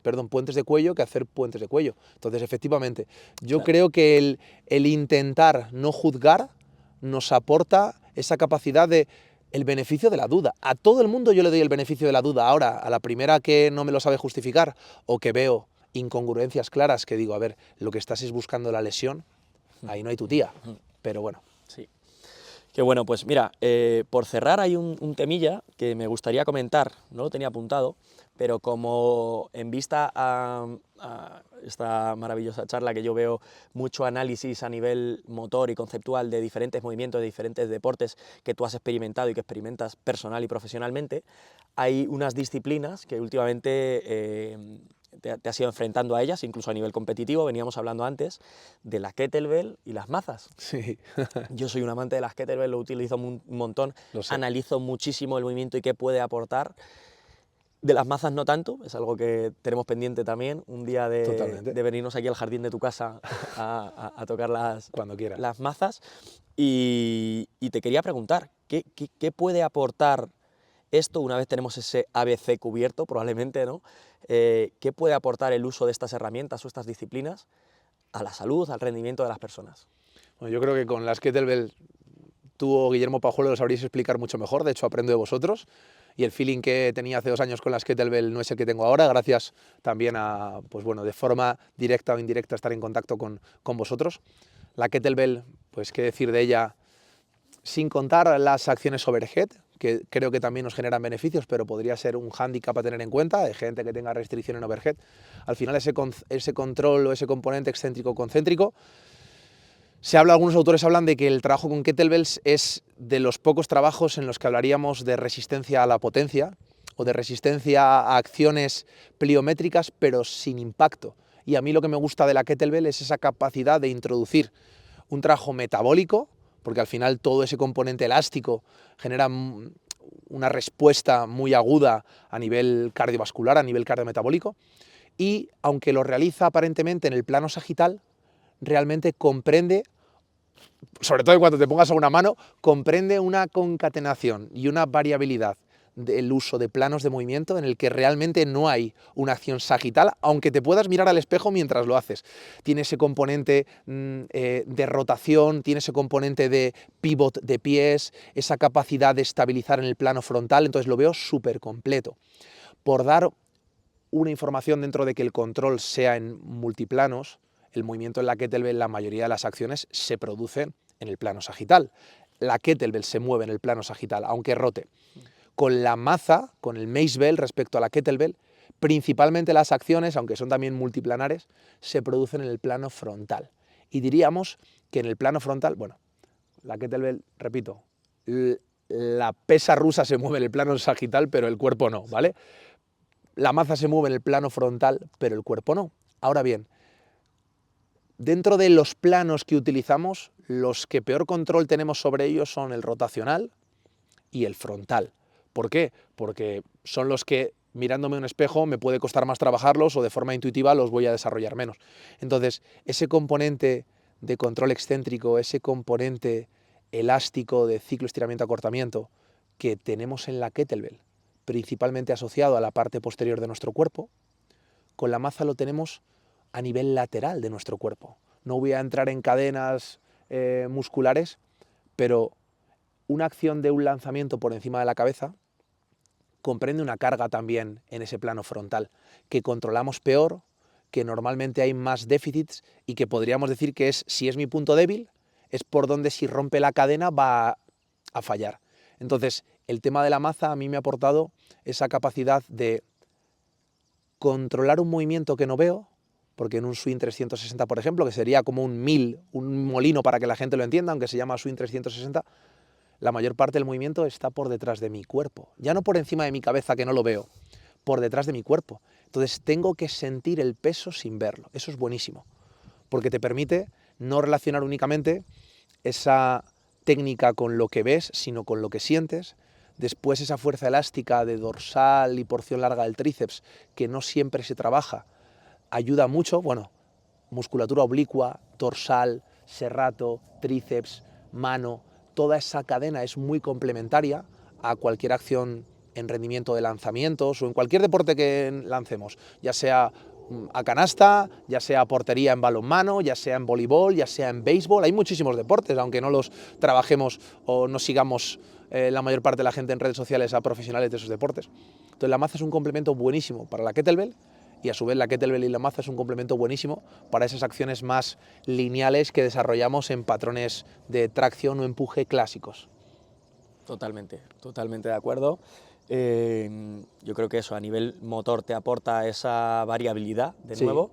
de cuello que hacer puentes de cuello. Entonces, efectivamente, yo creo que el intentar no juzgar nos aporta esa capacidad de el beneficio de la duda. A todo el mundo yo le doy el beneficio de la duda. Ahora, a la primera que no me lo sabe justificar o que veo incongruencias claras, que digo, a ver, lo que estás es buscando la lesión, ahí no hay tu tía. Pero bueno. Sí. Qué bueno, pues mira, por cerrar hay un temilla que me gustaría comentar, no lo tenía apuntado, pero como en vista a esta maravillosa charla que yo veo mucho análisis a nivel motor y conceptual de diferentes movimientos, de diferentes deportes que tú has experimentado y que experimentas personal y profesionalmente, hay unas disciplinas que últimamente te has ido enfrentando a ellas, incluso a nivel competitivo. Veníamos hablando antes de la kettlebell y las mazas. Sí. Yo soy un amante de las kettlebell, lo utilizo un montón, analizo muchísimo el movimiento y qué puede aportar. De las mazas no tanto, es algo que tenemos pendiente también, un día Totalmente. de venirnos aquí al jardín de tu casa a tocar Cuando quieras. las mazas. Y te quería preguntar, ¿qué puede aportar esto, una vez tenemos ese ABC cubierto, probablemente, ¿no? ¿Qué puede aportar el uso de estas herramientas o estas disciplinas a la salud, al rendimiento de las personas? Bueno, yo creo que con las kettlebell tú o Guillermo Pajuelo lo sabréis explicar mucho mejor, de hecho aprendo de vosotros, y el feeling que tenía hace 2 años con las kettlebell no es el que tengo ahora, gracias también a, pues bueno, de forma directa o indirecta estar en contacto con vosotros. La kettlebell, pues qué decir de ella, sin contar las acciones overhead, que creo que también nos generan beneficios, pero podría ser un hándicap a tener en cuenta, de gente que tenga restricción en overhead. Al final ese control o ese componente excéntrico-concéntrico, algunos autores hablan de que el trabajo con kettlebells es de los pocos trabajos en los que hablaríamos de resistencia a la potencia o de resistencia a acciones pliométricas, pero sin impacto. Y a mí lo que me gusta de la kettlebell es esa capacidad de introducir un trabajo metabólico, porque al final todo ese componente elástico genera una respuesta muy aguda a nivel cardiovascular, a nivel cardiometabólico, y aunque lo realiza aparentemente en el plano sagital, realmente comprende, sobre todo cuando te pongas a una mano, comprende una concatenación y una variabilidad del uso de planos de movimiento en el que realmente no hay una acción sagital, aunque te puedas mirar al espejo mientras lo haces. Tiene ese componente de rotación, tiene ese componente de pivot de pies, esa capacidad de estabilizar en el plano frontal, entonces lo veo súper completo. Por dar una información dentro de que el control sea en multiplanos, el movimiento en la kettlebell, la mayoría de las acciones se producen en el plano sagital. La kettlebell se mueve en el plano sagital, aunque rote. Con la maza, con el mace bell respecto a la kettlebell, principalmente las acciones, aunque son también multiplanares, se producen en el plano frontal. Y diríamos que en el plano frontal, bueno, la kettlebell, repito, la pesa rusa se mueve en el plano sagital, pero el cuerpo no, ¿vale? La maza se mueve en el plano frontal, pero el cuerpo no. Ahora bien, dentro de los planos que utilizamos, los que peor control tenemos sobre ellos son el rotacional y el frontal. ¿Por qué? Porque son los que, mirándome en un espejo, me puede costar más trabajarlos o de forma intuitiva los voy a desarrollar menos. Entonces, ese componente de control excéntrico, ese componente elástico de ciclo estiramiento-acortamiento que tenemos en la kettlebell, principalmente asociado a la parte posterior de nuestro cuerpo, con la maza lo tenemos a nivel lateral de nuestro cuerpo. No voy a entrar en cadenas musculares, pero una acción de un lanzamiento por encima de la cabeza comprende una carga también en ese plano frontal, que controlamos peor, que normalmente hay más déficits y que podríamos decir que es, si es mi punto débil, es por donde si rompe la cadena va a fallar. Entonces, el tema de la maza a mí me ha aportado esa capacidad de controlar un movimiento que no veo, porque en un swing 360, por ejemplo, que sería como un molino para que la gente lo entienda, aunque se llama swing 360, la mayor parte del movimiento está por detrás de mi cuerpo. Ya no por encima de mi cabeza, que no lo veo, por detrás de mi cuerpo. Entonces tengo que sentir el peso sin verlo. Eso es buenísimo, porque te permite no relacionar únicamente esa técnica con lo que ves, sino con lo que sientes. Después esa fuerza elástica de dorsal y porción larga del tríceps, que no siempre se trabaja, ayuda mucho, bueno, musculatura oblicua, dorsal, serrato, tríceps, mano, toda esa cadena es muy complementaria a cualquier acción en rendimiento de lanzamientos o en cualquier deporte que lancemos, ya sea a canasta, ya sea a portería en balonmano, ya sea en voleibol, ya sea en béisbol. Hay muchísimos deportes, aunque no los trabajemos o no sigamos la mayor parte de la gente en redes sociales a profesionales de esos deportes. Entonces la maza es un complemento buenísimo para la kettlebell, y a su vez la kettlebell y la maza es un complemento buenísimo para esas acciones más lineales que desarrollamos en patrones de tracción o empuje clásicos. Totalmente, totalmente de acuerdo. Yo creo que eso a nivel motor te aporta esa variabilidad de Sí. nuevo.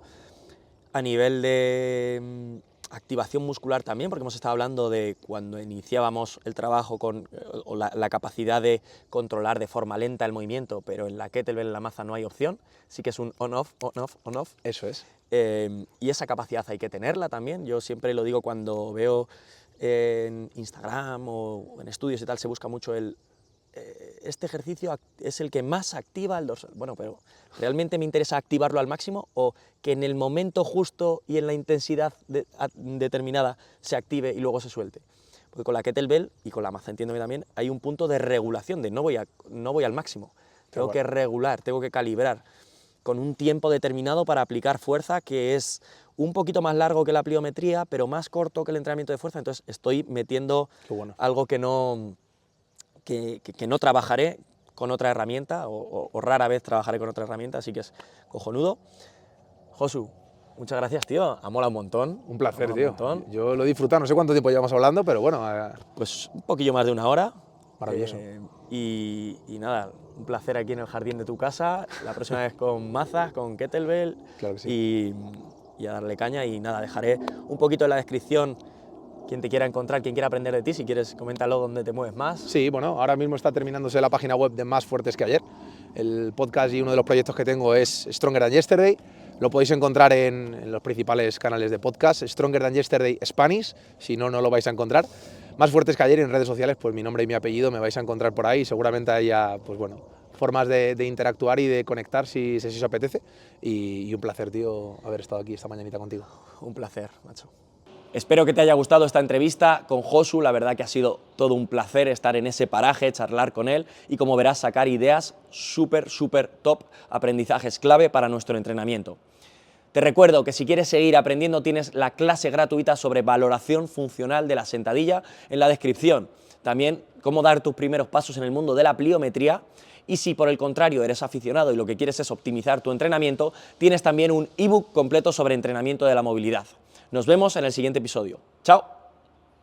A nivel de activación muscular también, porque hemos estado hablando de cuando iniciábamos el trabajo con o la capacidad de controlar de forma lenta el movimiento, pero en la kettlebell, en la maza no hay opción, sí que es un on-off, on-off, on-off. Eso es. Y esa capacidad hay que tenerla también. Yo siempre lo digo cuando veo en Instagram o en estudios y tal, se busca mucho el este ejercicio es el que más activa el dorsal. Bueno, pero ¿realmente me interesa activarlo al máximo o que en el momento justo y en la intensidad determinada se active y luego se suelte? Porque con la kettlebell y con la maza, entiéndome también, hay un punto de regulación, de no voy al máximo, tengo que regular, tengo que calibrar con un tiempo determinado para aplicar fuerza que es un poquito más largo que la pliometría, pero más corto que el entrenamiento de fuerza, entonces estoy metiendo algo que no trabajaré con otra herramienta, o rara vez trabajaré con otra herramienta, así que es cojonudo. Josu, muchas gracias, tío, ha molado un montón. Un placer, tío. Yo lo he disfrutado, no sé cuánto tiempo llevamos hablando, pero bueno. Pues un poquillo más de 1 hora. Maravilloso. Y nada, un placer aquí en el jardín de tu casa, la próxima vez con mazas, con kettlebell, claro que sí. y a darle caña. Y nada, dejaré un poquito en la descripción quien te quiera encontrar, quien quiera aprender de ti, si quieres coméntalo dónde te mueves más. Sí, bueno, ahora mismo está terminándose la página web de Más Fuertes que Ayer. El podcast y uno de los proyectos que tengo es Stronger Than Yesterday. Lo podéis encontrar en los principales canales de podcast, Stronger Than Yesterday Spanish, si no, no lo vais a encontrar. Más Fuertes que Ayer en redes sociales, pues mi nombre y mi apellido me vais a encontrar por ahí, seguramente haya, pues bueno, formas de interactuar y de conectar si os apetece. Y un placer, tío, haber estado aquí esta mañanita contigo. Un placer, macho. Espero que te haya gustado esta entrevista con Josu, la verdad que ha sido todo un placer estar en ese paraje, charlar con él y, como verás, sacar ideas súper top, aprendizajes clave para nuestro entrenamiento. Te recuerdo que si quieres seguir aprendiendo tienes la clase gratuita sobre valoración funcional de la sentadilla en la descripción. También cómo dar tus primeros pasos en el mundo de la pliometría. Y si por el contrario eres aficionado y lo que quieres es optimizar tu entrenamiento, tienes también un ebook completo sobre entrenamiento de la movilidad. Nos vemos en el siguiente episodio. ¡Chao!